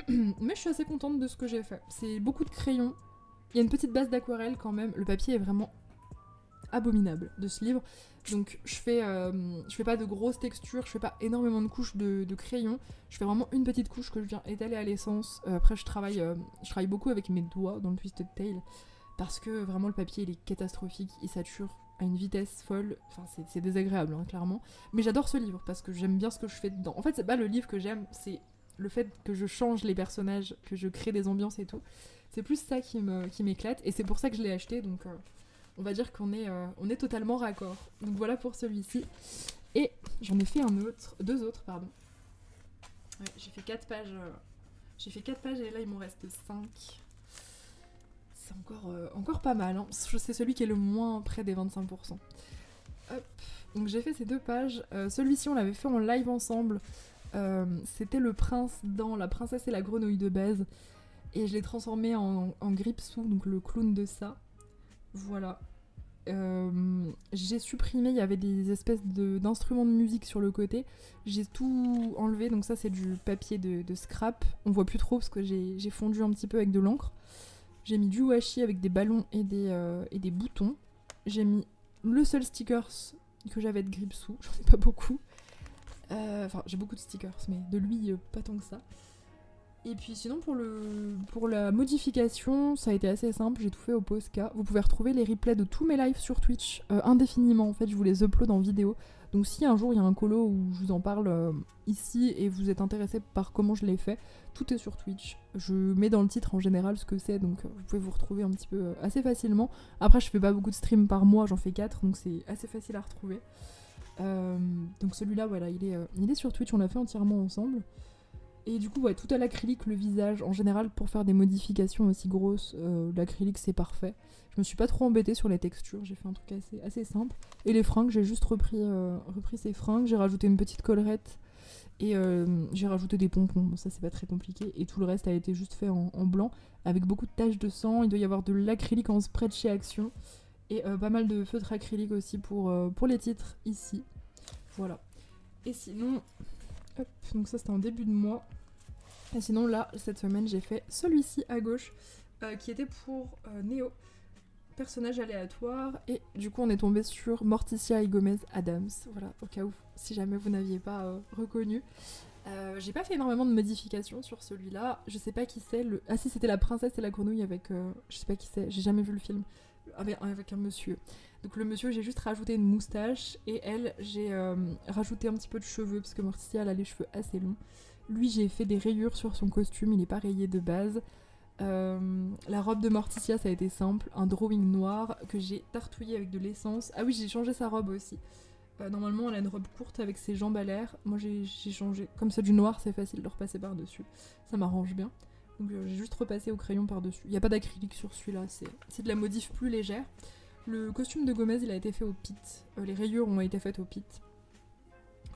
mais je suis assez contente de ce que j'ai fait, c'est beaucoup de crayons, il y a une petite base d'aquarelle quand même, le papier est vraiment abominable de ce livre, donc je fais pas de grosses textures, je fais pas énormément de couches de crayon, je fais vraiment une petite couche que je viens étaler à l'essence. Après je travaille beaucoup avec mes doigts dans le Twisted Tale parce que vraiment le papier il est catastrophique, il sature à une vitesse folle, enfin c'est désagréable hein, clairement, mais j'adore ce livre parce que j'aime bien ce que je fais dedans. En fait c'est pas le livre que j'aime, c'est le fait que je change les personnages, que je crée des ambiances et tout, c'est plus ça qui m'éclate et c'est pour ça que je l'ai acheté, donc on va dire qu'on est totalement raccord. Donc voilà pour celui-ci. Et j'en ai fait deux autres, pardon. Ouais, j'ai fait 4 pages. Et là il m'en reste 5. C'est encore pas mal. Hein. C'est celui qui est le moins près des 25%. Hop. Donc j'ai fait ces 2 pages. Celui-ci on l'avait fait en live ensemble. C'était le prince dans La princesse et la grenouille de base. Et je l'ai transformé en Gripsou, donc le clown de ça. Voilà. J'ai supprimé, il y avait des espèces d'instruments de musique sur le côté. J'ai tout enlevé, donc ça c'est du papier de scrap. On voit plus trop parce que j'ai fondu un petit peu avec de l'encre. J'ai mis du washi avec des ballons et des boutons. J'ai mis le seul stickers que j'avais de Gripsou, j'en ai pas beaucoup. Enfin, j'ai beaucoup de stickers, mais de lui, pas tant que ça. Et puis sinon pour la modification, ça a été assez simple, j'ai tout fait au Posca. Vous pouvez retrouver les replays de tous mes lives sur Twitch indéfiniment, en fait je vous les upload en vidéo. Donc si un jour il y a un colo où je vous en parle ici et vous êtes intéressé par comment je l'ai fait, tout est sur Twitch. Je mets dans le titre en général ce que c'est, donc vous pouvez vous retrouver un petit peu assez facilement. Après je fais pas beaucoup de streams par mois, j'en fais 4, donc c'est assez facile à retrouver. Donc celui-là voilà, il est sur Twitch, on l'a fait entièrement ensemble. Et du coup, ouais, tout à l'acrylique, le visage, en général, pour faire des modifications aussi grosses, l'acrylique c'est parfait. Je me suis pas trop embêtée sur les textures, j'ai fait un truc assez simple. Et les fringues, j'ai juste repris ces fringues, j'ai rajouté une petite collerette et j'ai rajouté des pompons. Bon, ça c'est pas très compliqué. Et tout le reste a été juste fait en blanc, avec beaucoup de taches de sang. Il doit y avoir de l'acrylique en spray de chez Action et pas mal de feutre acrylique aussi pour les titres ici. Voilà. Et sinon, hop, donc ça c'était en début de mois. Et sinon là, cette semaine, j'ai fait celui-ci à gauche, qui était pour Neo, personnage aléatoire, et du coup on est tombé sur Morticia et Gomez Adams, voilà, au cas où, si jamais vous n'aviez pas reconnu. J'ai pas fait énormément de modifications sur celui-là, je sais pas qui c'est, ah si c'était la princesse et la grenouille avec, je sais pas qui c'est, j'ai jamais vu le film, avec un monsieur. Donc le monsieur, j'ai juste rajouté une moustache, et elle, j'ai rajouté un petit peu de cheveux, parce que Morticia, elle a les cheveux assez longs. Lui, j'ai fait des rayures sur son costume, il est pas rayé de base. La robe de Morticia, ça a été simple, un drawing noir que j'ai tartouillé avec de l'essence. Ah oui, j'ai changé sa robe aussi. Normalement, elle a une robe courte avec ses jambes à l'air. Moi, j'ai changé. Comme ça, du noir, c'est facile de repasser par-dessus. Ça m'arrange bien. Donc j'ai juste repassé au crayon par-dessus. Il n'y a pas d'acrylique sur celui-là, c'est de la modif plus légère. Le costume de Gomez, il a été fait au pit. Les rayures ont été faites au pit.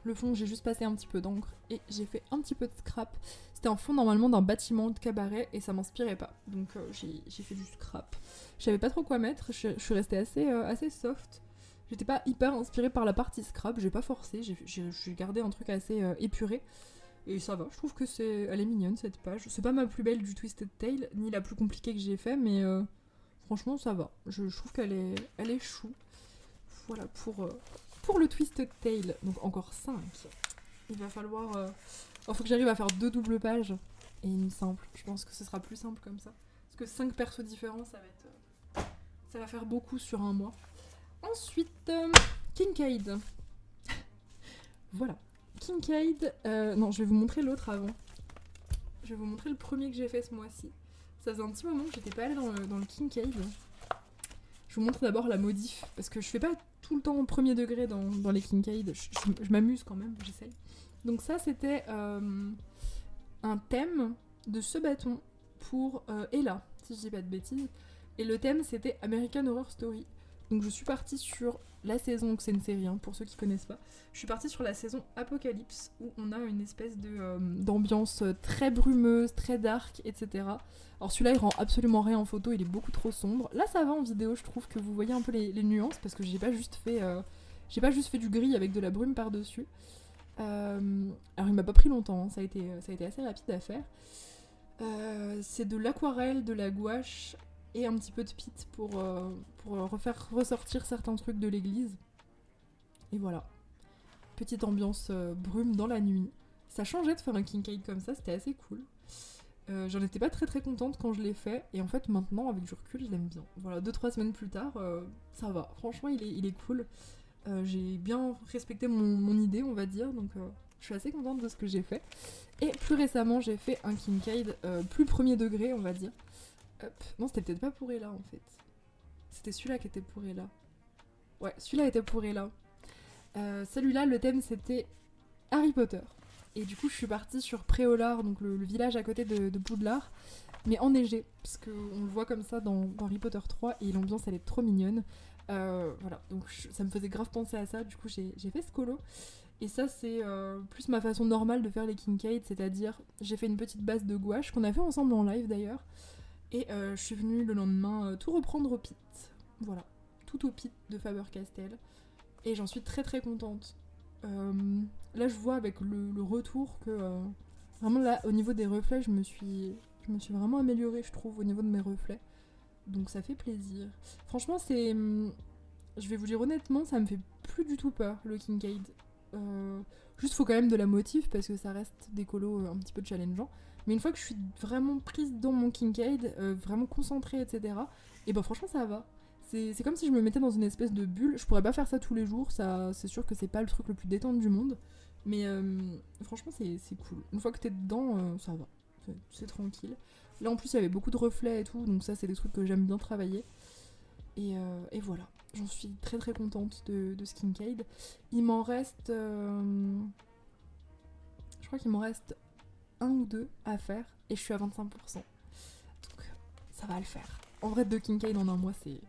Le fond, j'ai juste passé un petit peu d'encre et j'ai fait un petit peu de scrap. C'était un fond normalement d'un bâtiment de cabaret et ça m'inspirait pas. Donc j'ai fait du scrap. Je savais pas trop quoi mettre, je suis restée assez soft. J'étais pas hyper inspirée par la partie scrap, j'ai pas forcé, j'ai gardé un truc assez épuré. Et ça va, je trouve que elle est mignonne cette page. C'est pas ma plus belle du Twisted Tale, ni la plus compliquée que j'ai fait, mais franchement ça va. Je trouve qu'elle est chou. Voilà pour le Twisted Tale, donc encore 5. Il va falloir... faut que j'arrive à faire 2 doubles pages et une simple. Je pense que ce sera plus simple comme ça. Parce que 5 persos différents, ça va faire beaucoup sur un mois. Ensuite, Kincaid. Voilà. Kincaid... non, je vais vous montrer l'autre avant. Je vais vous montrer le premier que j'ai fait ce mois-ci. Ça faisait un petit moment que j'étais pas allée dans le Kincaid. Je vous montre d'abord la modif, parce que je fais pas tout le temps au premier degré dans les Kincaid, je m'amuse quand même, j'essaye. Donc ça c'était un thème de ce bâton pour Ella, si je dis pas de bêtises. Et le thème c'était American Horror Story. Donc je suis partie sur la saison, que c'est une série pour ceux qui connaissent pas, je suis partie sur la saison Apocalypse, où on a une espèce d'ambiance très brumeuse, très dark, etc. Alors celui-là il rend absolument rien en photo, il est beaucoup trop sombre. Là ça va en vidéo, je trouve que vous voyez un peu les nuances, parce que j'ai pas juste fait du gris avec de la brume par-dessus. Alors il m'a pas pris longtemps, ça a été assez rapide à faire. C'est de l'aquarelle, de la gouache et un petit peu de pit pour refaire ressortir certains trucs de l'église. Et voilà. Petite ambiance brume dans la nuit. Ça changeait de faire un Kincaid comme ça, c'était assez cool. J'en étais pas très très contente quand je l'ai fait, et en fait maintenant avec du recul je l'aime bien. Voilà, 2-3 semaines plus tard, ça va. Franchement il est cool. J'ai bien respecté mon idée on va dire, donc je suis assez contente de ce que j'ai fait. Et plus récemment j'ai fait un Kincaid plus premier degré on va dire. Hop. Non c'était peut-être pas pour Ella en fait. C'était celui-là qui était pour Ella. Ouais, celui-là était pour Ella. Celui-là le thème c'était Harry Potter. Et du coup, je suis partie sur Préolard, donc le village à côté de Poudlard, mais enneigé, parce qu'on le voit comme ça dans Harry Potter 3, et l'ambiance, elle est trop mignonne. Voilà, donc ça me faisait grave penser à ça, du coup, j'ai fait ce colo. Et ça, c'est plus ma façon normale de faire les Kincaid, c'est-à-dire, j'ai fait une petite base de gouache, qu'on a fait ensemble en live d'ailleurs, et je suis venue le lendemain tout reprendre au pit. Voilà, tout au pit de Faber-Castell, et j'en suis très très contente. Là je vois avec le retour que vraiment là au niveau des reflets je me suis vraiment améliorée je trouve au niveau de mes reflets, donc ça fait plaisir. Franchement je vais vous dire honnêtement, ça me fait plus du tout peur le Kincaid. Juste faut quand même de la motive parce que ça reste des colos un petit peu challengeants. Mais une fois que je suis vraiment prise dans mon Kincaid, vraiment concentrée, etc., et ben franchement ça va. C'est comme si je me mettais dans une espèce de bulle. Je pourrais pas faire ça tous les jours, ça, c'est sûr que c'est pas le truc le plus détente du monde. Mais franchement c'est cool. Une fois que t'es dedans, ça va. C'est tranquille. Là en plus il y avait beaucoup de reflets et tout, donc ça c'est des trucs que j'aime bien travailler. Et voilà, j'en suis très très contente de ce Kincaid. Il m'en reste... je crois qu'il m'en reste un ou deux à faire et je suis à 25%. Donc ça va le faire. En vrai, 2 Kincaid en un mois, c'est...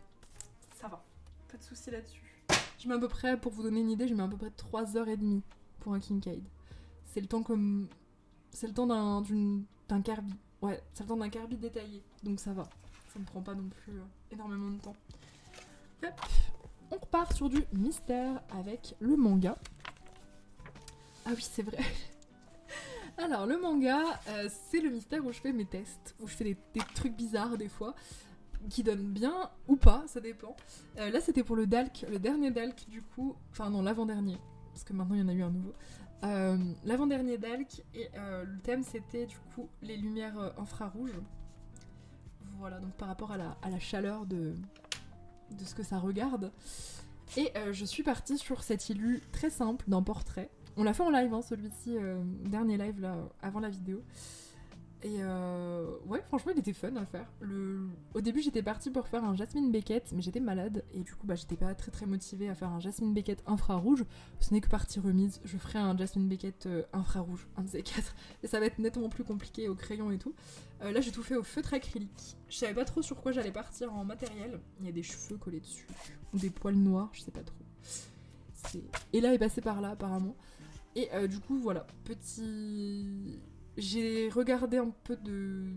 ça va. Pas de soucis là-dessus. Je mets à peu près, pour vous donner une idée, je mets à peu près 3h30 pour un Kincaid. C'est le temps comme... c'est le temps d'un Kirby. Ouais, c'est le temps d'un Kirby détaillé. Donc ça va. Ça me prend pas non plus énormément de temps. Hop. On repart sur du mystère avec le manga. Ah oui, c'est vrai. Alors, le manga, c'est le mystère où je fais mes tests, où je fais des trucs bizarres des fois, qui donnent bien ou pas, ça dépend. Là, c'était pour le Dalk, le dernier Dalk du coup, enfin non, l'avant-dernier, parce que maintenant il y en a eu un nouveau. L'avant-dernier Dalk, et le thème c'était du coup les lumières infrarouges. Voilà, donc par rapport à la chaleur de ce que ça regarde. Et je suis partie sur cette illu très simple d'un portrait. On l'a fait en live, hein, celui-ci, dernier live là, avant la vidéo. Et ouais, franchement, il était fun à faire. Au début, j'étais partie pour faire un Jasmine Beckett, mais j'étais malade. Et du coup, bah, j'étais pas très très motivée à faire un Jasmine Beckett infrarouge. Ce n'est que partie remise. Je ferai un Jasmine Beckett infrarouge, un de ces quatre. Et ça va être nettement plus compliqué au crayon et tout. Là, j'ai tout fait au feutre acrylique. Je savais pas trop sur quoi j'allais partir en matériel. Il y a des cheveux collés dessus. Ou des poils noirs, je sais pas trop. Et là est passé par là, apparemment. Et du coup, voilà, petit... J'ai regardé un peu de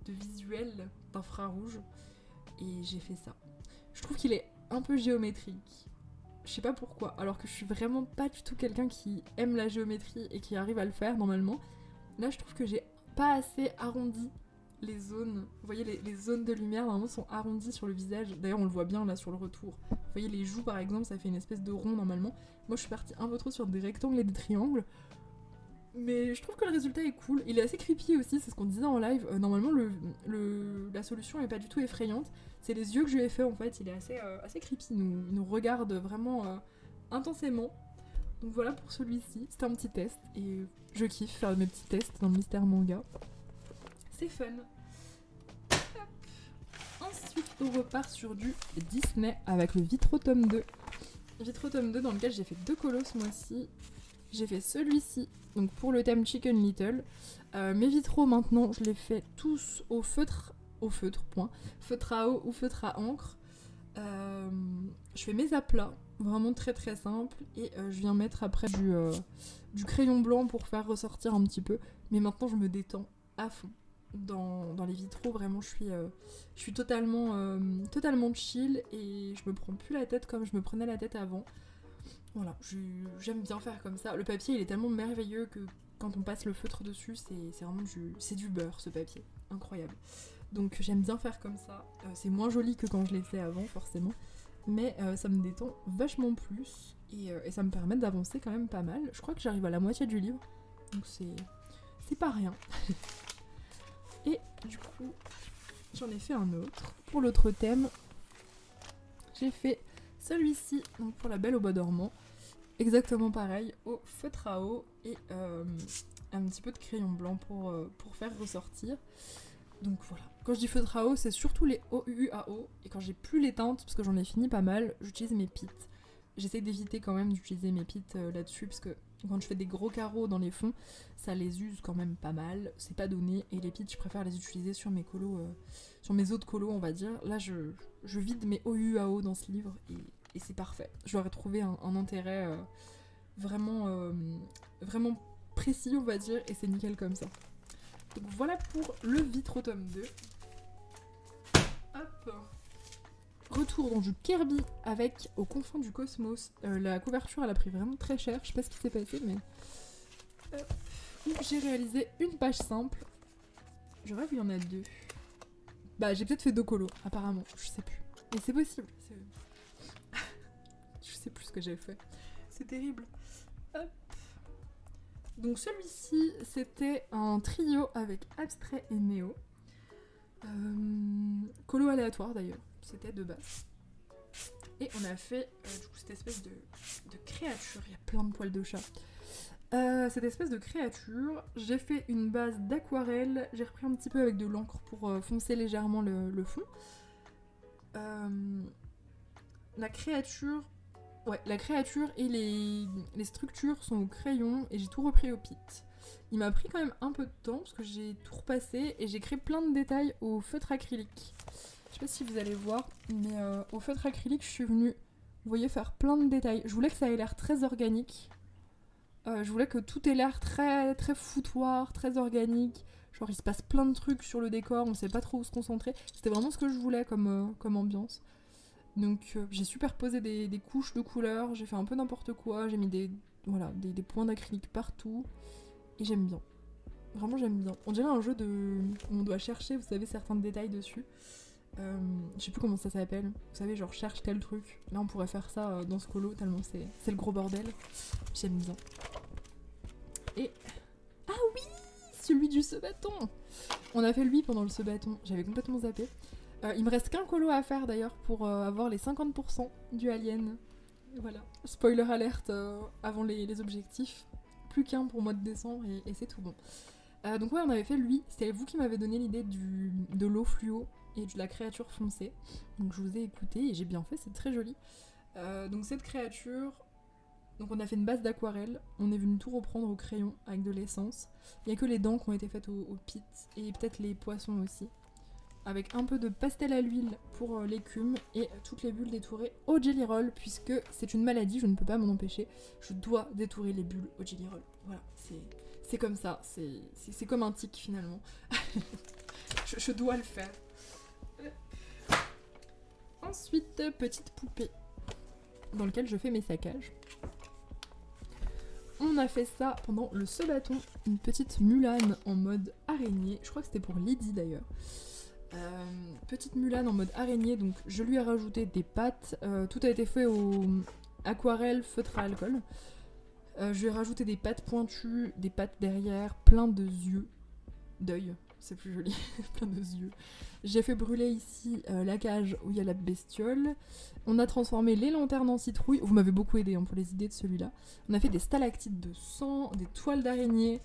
visuel d'infrarouge et j'ai fait ça. Je trouve qu'il est un peu géométrique. Je sais pas pourquoi, alors que je suis vraiment pas du tout quelqu'un qui aime la géométrie et qui arrive à le faire normalement. Là, je trouve que j'ai pas assez arrondi les zones. Vous voyez, les zones de lumière normalement sont arrondies sur le visage. D'ailleurs, on le voit bien là sur le retour. Vous voyez, les joues par exemple, ça fait une espèce de rond normalement. Moi, je suis partie un peu trop sur des rectangles et des triangles. Mais je trouve que le résultat est cool. Il est assez creepy aussi, c'est ce qu'on disait en live. Normalement, la solution est pas du tout effrayante. C'est les yeux que je lui ai fait en fait. Il est assez creepy. Il nous regarde vraiment intensément. Donc voilà pour celui-ci. C'était un petit test. Et je kiffe faire mes petits tests dans le mystère manga. C'est fun. Hop. Ensuite, on repart sur du Disney avec le Vitro tome 2. Vitro tome 2 dans lequel j'ai fait 2 colos ce mois-ci. J'ai fait celui-ci, donc pour le thème Chicken Little. Mes vitraux maintenant, je les fais tous au feutre, point. Feutre à eau ou feutre à encre. Je fais mes aplats, vraiment très très simple. Et je viens mettre après du crayon blanc pour faire ressortir un petit peu. Mais maintenant, je me détends à fond. Dans les vitraux, vraiment, je suis totalement chill et je me prends plus la tête comme je me prenais la tête avant. Voilà, j'aime bien faire comme ça. Le papier, il est tellement merveilleux que quand on passe le feutre dessus, c'est vraiment du beurre, ce papier. Incroyable. Donc j'aime bien faire comme ça. C'est moins joli que quand je l'ai fait avant, forcément. Mais ça me détend vachement plus. Et ça me permet d'avancer quand même pas mal. Je crois que j'arrive à la moitié du livre. Donc c'est pas rien. Et du coup, j'en ai fait un autre. Pour l'autre thème, j'ai fait celui-ci, donc pour La Belle au Bois dormant, exactement pareil, au feutre à eau et un petit peu de crayon blanc pour faire ressortir. Donc voilà, quand je dis feutre à eau, c'est surtout les OUAO, et quand j'ai plus les teintes, parce que j'en ai fini pas mal, j'utilise mes pits. J'essaie d'éviter quand même d'utiliser mes pits là-dessus, parce que quand je fais des gros carreaux dans les fonds, ça les use quand même pas mal, c'est pas donné, et les pits, je préfère les utiliser sur mes colos, sur mes autres colos, on va dire. Là, je vide mes OUAO dans ce livre, et c'est parfait. Je leur ai trouvé un intérêt vraiment précis, on va dire, et c'est nickel comme ça. Donc voilà pour le Vitro tome 2. Hop. Retour dans du Kirby avec Aux confins du cosmos. La couverture, elle a pris vraiment très cher. Je sais pas ce qui s'est passé, mais... j'ai réalisé une page simple. Je rêve, il y en a 2. Bah, j'ai peut-être fait 2 colos, apparemment. Je sais plus. Mais c'est possible. Je sais plus ce que j'ai fait. C'est terrible. Hop. Donc celui-ci, c'était un trio avec Abstrait et Néo. Colo aléatoire d'ailleurs, c'était de base. Et on a fait du coup cette espèce de créature, il y a plein de poils de chat. Cette espèce de créature, j'ai fait une base d'aquarelle, j'ai repris un petit peu avec de l'encre pour foncer légèrement le fond. La créature et les structures sont au crayon et j'ai tout repris au pit. Il m'a pris quand même un peu de temps parce que j'ai tout repassé et j'ai créé plein de détails au feutre acrylique. Je sais pas si vous allez voir, mais au feutre acrylique, je suis venue, vous voyez, faire plein de détails. Je voulais que ça ait l'air très organique. Je voulais que tout ait l'air très, très foutoir, très organique. Genre, il se passe plein de trucs sur le décor, on sait pas trop où se concentrer. C'était vraiment ce que je voulais comme ambiance. Donc, j'ai superposé des couches de couleurs, j'ai fait un peu n'importe quoi, j'ai mis des points d'acrylique partout. Et j'aime bien. Vraiment, j'aime bien. On dirait un jeu où on doit chercher, vous savez, certains détails dessus. Je sais plus comment ça s'appelle. Vous savez, genre cherche tel truc. Là, on pourrait faire ça dans ce colo, tellement c'est le gros bordel. J'aime bien. Et... Ah oui, celui du sebaton. On a fait lui pendant le sebaton. J'avais complètement zappé. Il me reste qu'un colo à faire d'ailleurs pour avoir les 50% du alien. Voilà. Spoiler alerte avant les objectifs. Plus qu'un pour mois de décembre et c'est tout bon. Donc ouais, on avait fait lui. C'était vous qui m'avez donné l'idée de l'eau fluo et de la créature foncée. Donc je vous ai écouté et j'ai bien fait, c'est très joli. Donc cette créature... Donc on a fait une base d'aquarelle, on est venu tout reprendre au crayon avec de l'essence. Il n'y a que les dents qui ont été faites au pit et peut-être les poissons aussi. Avec un peu de pastel à l'huile pour l'écume et toutes les bulles détourées au jelly roll puisque c'est une maladie, je ne peux pas m'en empêcher. Je dois détourer les bulles au jelly roll. Voilà, c'est comme ça, c'est comme un tic finalement. je dois le faire. Ensuite, petite poupée dans lequel je fais mes saccages. On a fait ça pendant le sebaton, une petite Mulan en mode araignée. Je crois que c'était pour Lydie d'ailleurs. Petite Mulan en mode araignée, donc je lui ai rajouté des pattes. Tout a été fait au aquarelle feutre à alcool. Je lui ai rajouté des pattes pointues, des pattes derrière, plein de yeux. D'œil, c'est plus joli, plein de yeux. J'ai fait brûler ici la cage où il y a la bestiole. On a transformé les lanternes en citrouille. Vous m'avez beaucoup aidé pour les idées de celui-là. On a fait des stalactites de sang, des toiles d'araignée.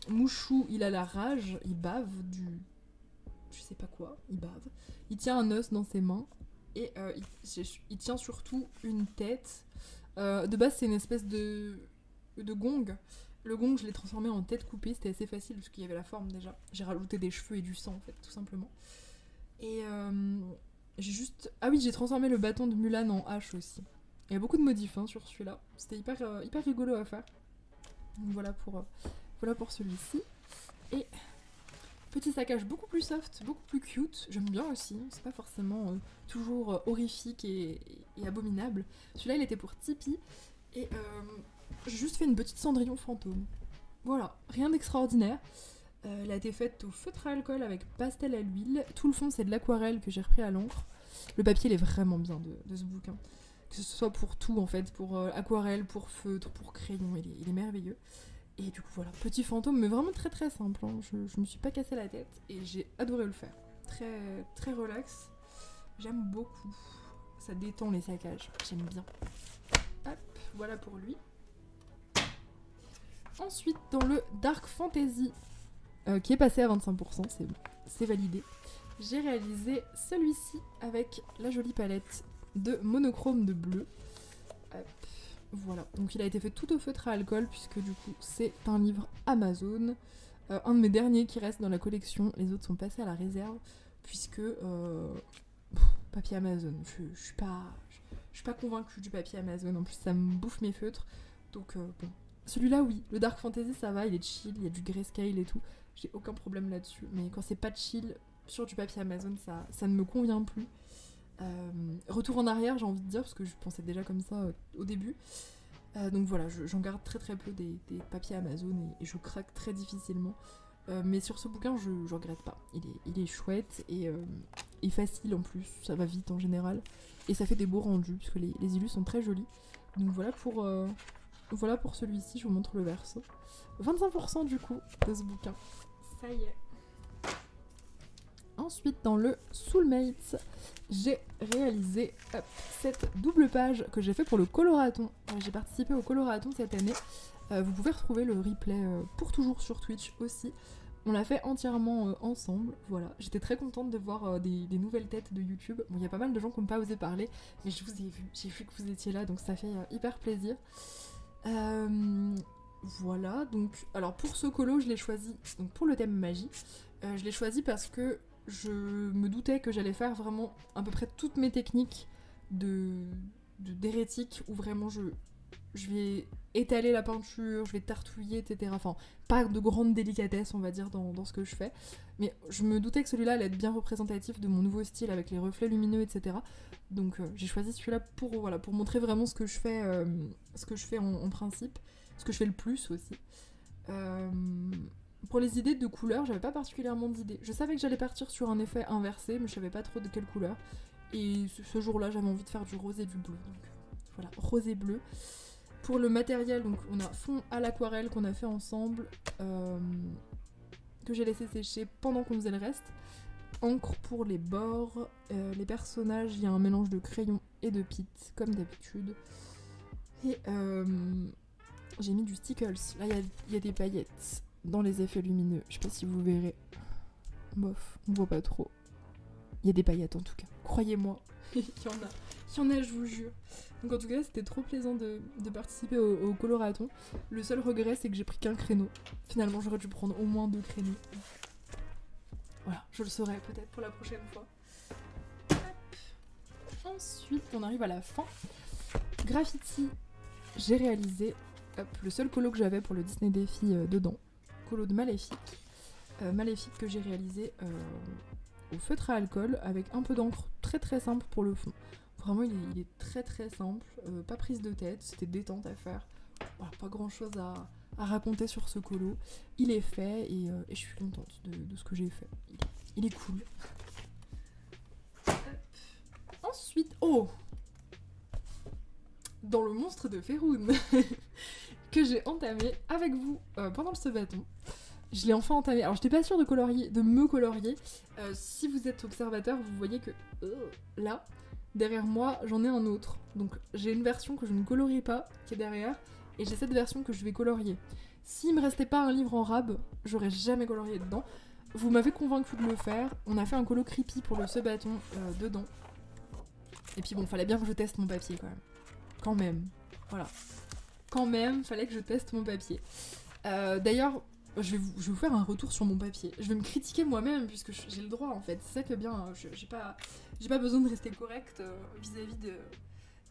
Mouchou, il a la rage, il bave je sais pas quoi, il bave. Il tient un os dans ses mains et il tient surtout une tête. De base, c'est une espèce de gong. Le gong, je l'ai transformé en tête coupée, c'était assez facile parce qu'il y avait la forme déjà. J'ai rajouté des cheveux et du sang en fait, tout simplement. Et j'ai transformé le bâton de Mulan en hache aussi. Il y a beaucoup de modifs sur celui-là. C'était hyper rigolo à faire. Donc voilà pour celui-ci. Et petit saccage beaucoup plus soft, beaucoup plus cute. J'aime bien aussi. C'est pas forcément toujours horrifique et abominable. Celui-là, il était pour Tipeee. Et j'ai juste fait une petite Cendrillon fantôme. Voilà, rien d'extraordinaire. Elle a été faite au feutre à alcool avec pastel à l'huile. Tout le fond, c'est de l'aquarelle que j'ai repris à l'encre. Le papier, il est vraiment bien de ce bouquin. Que ce soit pour tout, en fait, pour aquarelle, pour feutre, pour crayon, il est merveilleux. Et du coup, voilà, petit fantôme, mais vraiment très très simple. Je me suis pas cassé la tête et j'ai adoré le faire. Très, très relax. J'aime beaucoup. Ça détend les saccages, j'aime bien. Hop, voilà pour lui. Ensuite, dans le Dark Fantasy, qui est passé à 25%, c'est validé. J'ai réalisé celui-ci avec la jolie palette de monochrome de bleu. Hop, voilà, donc il a été fait tout au feutre à alcool, puisque du coup, c'est un livre Amazon. Un de mes derniers qui reste dans la collection, les autres sont passés à la réserve, puisque... papier Amazon, je suis pas convaincue du papier Amazon, en plus ça me bouffe mes feutres, donc bon. Celui-là, oui, le Dark Fantasy, ça va, il est chill, il y a du grayscale et tout, j'ai aucun problème là-dessus, mais quand c'est pas chill sur du papier Amazon, ça ne me convient plus. Retour en arrière, j'ai envie de dire, parce que je pensais déjà comme ça au début, donc voilà, j'en garde très très peu des papiers Amazon et je craque très difficilement. Mais sur ce bouquin, je regrette pas. Il est chouette et facile en plus, ça va vite en général. Et ça fait des beaux rendus, puisque les illus sont très jolis. Donc voilà Voilà pour celui-ci, je vous montre le verso. 25% du coup de ce bouquin. Ça y est. Ensuite, dans le Soulmates, j'ai réalisé cette double page que j'ai fait pour le colorathon. J'ai participé au colorathon cette année. Vous pouvez retrouver le replay pour toujours sur Twitch aussi. On l'a fait entièrement ensemble, voilà. J'étais très contente de voir des nouvelles têtes de YouTube. Bon, il y a pas mal de gens qui n'ont pas osé parler, mais je vous ai vu, j'ai vu que vous étiez là, donc ça fait hyper plaisir. Voilà, donc, alors pour ce colo, je l'ai choisi donc pour le thème magie. Je l'ai choisi parce que je me doutais que j'allais faire vraiment à peu près toutes mes techniques d'hérétique, où vraiment je vais étaler la peinture, je vais tartouiller, etc. Enfin, pas de grande délicatesse, on va dire, dans ce que je fais. Mais je me doutais que celui-là allait être bien représentatif de mon nouveau style avec les reflets lumineux, etc. Donc j'ai choisi celui-là pour montrer vraiment ce que je fais en principe, ce que je fais le plus aussi. Pour les idées de couleurs, j'avais pas particulièrement d'idées. Je savais que j'allais partir sur un effet inversé, mais je savais pas trop de quelle couleur. Et ce jour-là, j'avais envie de faire du rose et du bleu. Donc voilà, rose et bleu. Pour le matériel, donc on a fond à l'aquarelle qu'on a fait ensemble, que j'ai laissé sécher pendant qu'on faisait le reste. Encre pour les bords, les personnages, il y a un mélange de crayon et de pit, comme d'habitude. Et j'ai mis du stickles. Là, il y a des paillettes dans les effets lumineux. Je sais pas si vous verrez. Bof, on voit pas trop. Il y a des paillettes en tout cas. Croyez-moi, il y en a, je vous jure. Donc en tout cas, c'était trop plaisant de participer au colorathon. Le seul regret, c'est que j'ai pris qu'un créneau. Finalement, j'aurais dû prendre au moins 2 créneaux. Voilà, je le saurai peut-être pour la prochaine fois. Hop. Ensuite, on arrive à la fin. Graffiti, j'ai réalisé le seul colo que j'avais pour le Disney Défi dedans. Colo de Maléfique. Maléfique que j'ai réalisé au feutre à alcool avec un peu d'encre très très simple pour le fond. Vraiment, il est très très simple, pas prise de tête, c'était détente à faire. Voilà, pas grand chose à raconter sur ce colo. Il est fait et je suis contente de ce que j'ai fait. Il est cool. Ensuite, dans le monstre de Féroun que j'ai entamé avec vous pendant le Sabaton. Je l'ai enfin entamé. Alors, j'étais pas sûre de me colorier. Si vous êtes observateur, vous voyez que là, derrière moi, j'en ai un autre. Donc, j'ai une version que je ne colorie pas, qui est derrière, et j'ai cette version que je vais colorier. S'il me restait pas un livre en rab, j'aurais jamais colorié dedans. Vous m'avez convaincu de le faire. On a fait un colo creepy pour le Sabaton dedans. Et puis bon, fallait bien que je teste mon papier quand même. Quand même. Voilà. Quand même, fallait que je teste mon papier. D'ailleurs, je vais vous faire un retour sur mon papier. Je vais me critiquer moi-même puisque j'ai le droit en fait. C'est ça que bien, j'ai pas besoin de rester correcte vis-à-vis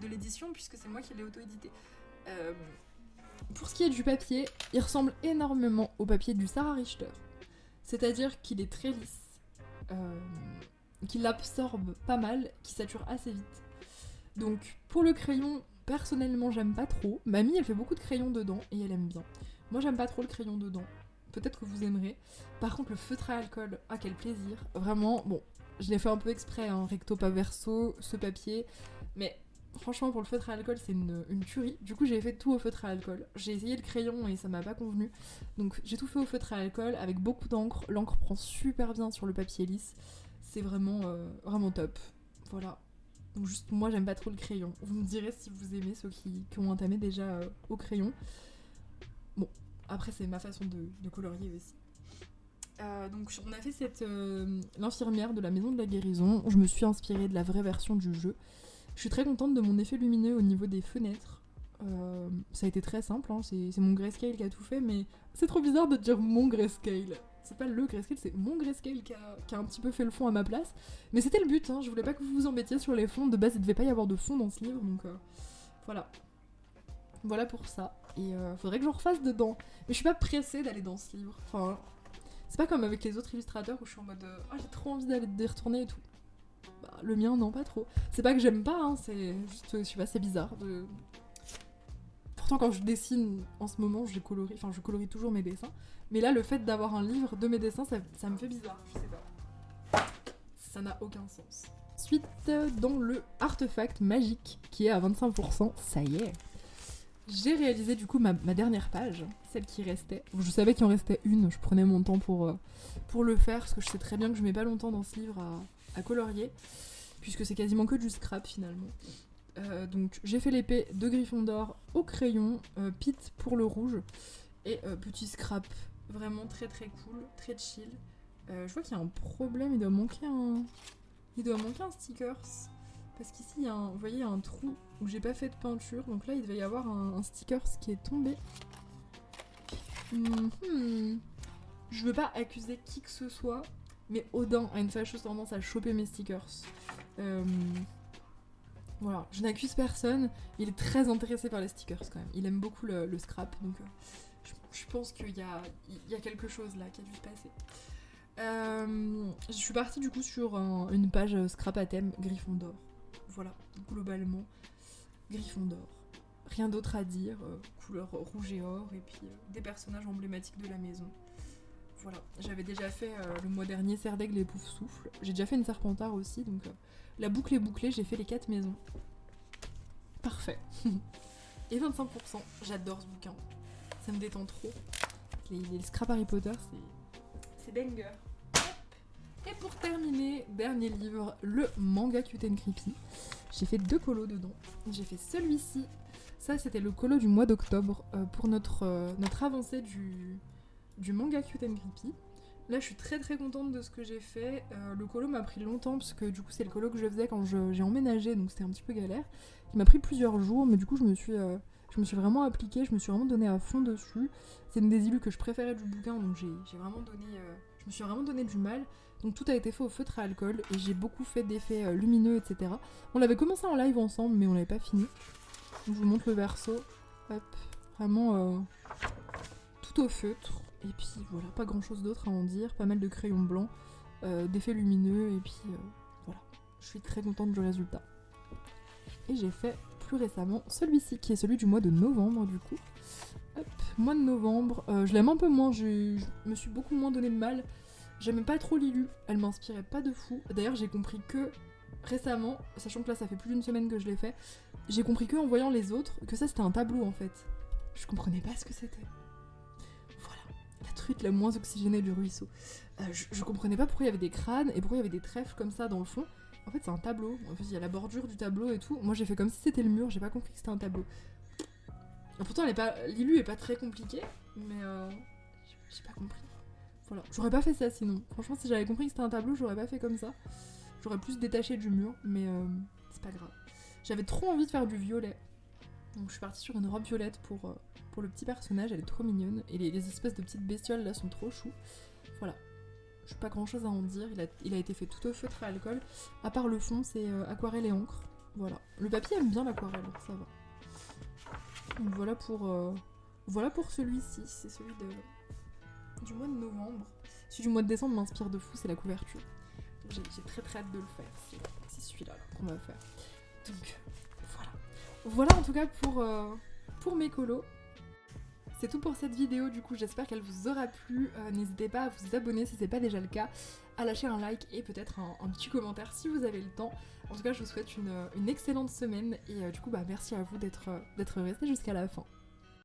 de l'édition puisque c'est moi qui l'ai auto-édité. Pour ce qui est du papier, il ressemble énormément au papier du Sarah Richter. C'est-à-dire qu'il est très lisse, qu'il absorbe pas mal, qu'il sature assez vite. Donc pour le crayon, personnellement j'aime pas trop. Mamie elle fait beaucoup de crayons dedans et elle aime bien. Moi j'aime pas trop le crayon dedans. Peut-être que vous aimerez. Par contre le feutre à alcool, ah quel plaisir. Vraiment, bon, je l'ai fait un peu exprès, hein, recto pas verso, ce papier. Mais franchement pour le feutre à alcool c'est une tuerie. Du coup j'ai fait tout au feutre à alcool. J'ai essayé le crayon et ça m'a pas convenu. Donc j'ai tout fait au feutre à alcool avec beaucoup d'encre. L'encre prend super bien sur le papier lisse. C'est vraiment, vraiment top. Voilà. Donc juste moi j'aime pas trop le crayon. Vous me direz si vous aimez ceux qui ont entamé déjà au crayon. Bon, après c'est ma façon de colorier aussi. Donc on a fait l'infirmière de la maison de la guérison. Je me suis inspirée de la vraie version du jeu. Je suis très contente de mon effet lumineux au niveau des fenêtres. Ça a été très simple, hein. C'est mon grayscale qui a tout fait, mais c'est trop bizarre de dire mon grayscale. C'est pas le grayscale, c'est mon grayscale qui a un petit peu fait le fond à ma place. Mais c'était le but, hein. Je voulais pas que vous vous embêtiez sur les fonds. De base, il devait pas y avoir de fond dans ce livre, donc voilà. Voilà pour ça. Et faudrait que j'en refasse dedans. Mais je suis pas pressée d'aller dans ce livre. Enfin, c'est pas comme avec les autres illustrateurs où je suis en mode j'ai trop envie d'y retourner et tout. Bah, le mien, non, pas trop. C'est pas que j'aime pas, hein, c'est juste, je sais pas, c'est bizarre. Pourtant, quand je dessine en ce moment, je colorie toujours mes dessins. Mais là, le fait d'avoir un livre de mes dessins, ça me fait bizarre, je sais pas. Ça n'a aucun sens. Ensuite, dans le artefact magique, qui est à 25%, ça y est. J'ai réalisé du coup ma dernière page, celle qui restait. Je savais qu'il en restait une, je prenais mon temps pour le faire, parce que je sais très bien que je mets pas longtemps dans ce livre à colorier, puisque c'est quasiment que du scrap finalement. Donc j'ai fait l'épée de Gryffondor au crayon, Pete pour le rouge, et petit scrap, vraiment très très cool, très chill. Je vois qu'il y a un problème, il doit manquer un stickers. Parce qu'ici, vous voyez, il y a un trou où j'ai pas fait de peinture. Donc là, il devait y avoir un sticker qui est tombé. Je veux pas accuser qui que ce soit, mais Odin a une fâcheuse tendance à choper mes stickers. Voilà, je n'accuse personne. Il est très intéressé par les stickers quand même. Il aime beaucoup le scrap, donc je pense qu'il y a quelque chose là qui a dû se passer. Je suis partie du coup sur une page scrap à thème Gryffondor. Voilà, globalement, Gryffondor. Rien d'autre à dire, couleur rouge et or, et puis des personnages emblématiques de la maison. Voilà, j'avais déjà fait le mois dernier Serdaigle et Poufsouffle. J'ai déjà fait une Serpentard aussi, donc la boucle est bouclée, j'ai fait les 4 maisons. Parfait. Et 25%, j'adore ce bouquin. Ça me détend trop. Les scrap Harry Potter, c'est banger. Et pour terminer, dernier livre, le manga Cute and Creepy. J'ai fait 2 colos dedans. J'ai fait celui-ci. Ça, c'était le colo du mois d'octobre pour notre avancée du manga Cute and Creepy. Là, je suis très très contente de ce que j'ai fait. Le colo m'a pris longtemps parce que du coup, c'est le colo que je faisais quand j'ai emménagé, donc c'était un petit peu galère. Il m'a pris plusieurs jours, mais du coup, je me suis vraiment appliquée, je me suis vraiment donnée à fond dessus. C'est une des illus que je préférais du bouquin, donc je me suis vraiment donné du mal. Donc tout a été fait au feutre à alcool et j'ai beaucoup fait d'effets lumineux, etc. On l'avait commencé en live ensemble, mais on l'avait pas fini. Donc je vous montre le verso. Hop, vraiment tout au feutre. Et puis voilà, pas grand chose d'autre à en dire. Pas mal de crayons blancs, d'effets lumineux, et puis voilà. Je suis très contente du résultat. Et j'ai fait plus récemment celui-ci, qui est celui du mois de novembre du coup. Hop, mois de novembre. Je l'aime un peu moins, je me suis beaucoup moins donné de mal. J'aimais pas trop Lilu, elle m'inspirait pas de fou. D'ailleurs, j'ai compris que récemment, sachant que là ça fait plus d'une semaine que je l'ai fait, j'ai compris que en voyant les autres, que ça c'était un tableau en fait. Je comprenais pas ce que c'était. Voilà, la truite la moins oxygénée du ruisseau. Je comprenais pas pourquoi il y avait des crânes et pourquoi il y avait des trèfles comme ça dans le fond. En fait, c'est un tableau. En fait, il y a la bordure du tableau et tout. Moi, j'ai fait comme si c'était le mur, j'ai pas compris que c'était un tableau. Et pourtant, Lilu est pas très compliqué, mais j'ai pas compris. Voilà, j'aurais pas fait ça sinon. Franchement, si j'avais compris que c'était un tableau, j'aurais pas fait comme ça. J'aurais plus détaché du mur, mais c'est pas grave. J'avais trop envie de faire du violet. Donc je suis partie sur une robe violette pour le petit personnage, elle est trop mignonne. Et les espèces de petites bestioles là sont trop chou. Voilà. J'ai pas grand chose à en dire, il a été fait tout au feutre à alcool. À part le fond, c'est aquarelle et encre. Voilà. Le papier aime bien l'aquarelle, ça va. Donc voilà pour celui-ci, c'est celui du mois de novembre. Celui du mois de décembre m'inspire de fou, c'est la couverture. J'ai très très hâte de le faire, c'est celui-là là, qu'on va faire. Donc voilà. Voilà en tout cas pour mes colos. C'est tout pour cette vidéo, du coup j'espère qu'elle vous aura plu. N'hésitez pas à vous abonner si c'est pas déjà le cas, à lâcher un like et peut-être un petit commentaire si vous avez le temps. En tout cas je vous souhaite une excellente semaine et du coup merci à vous d'être restés jusqu'à la fin.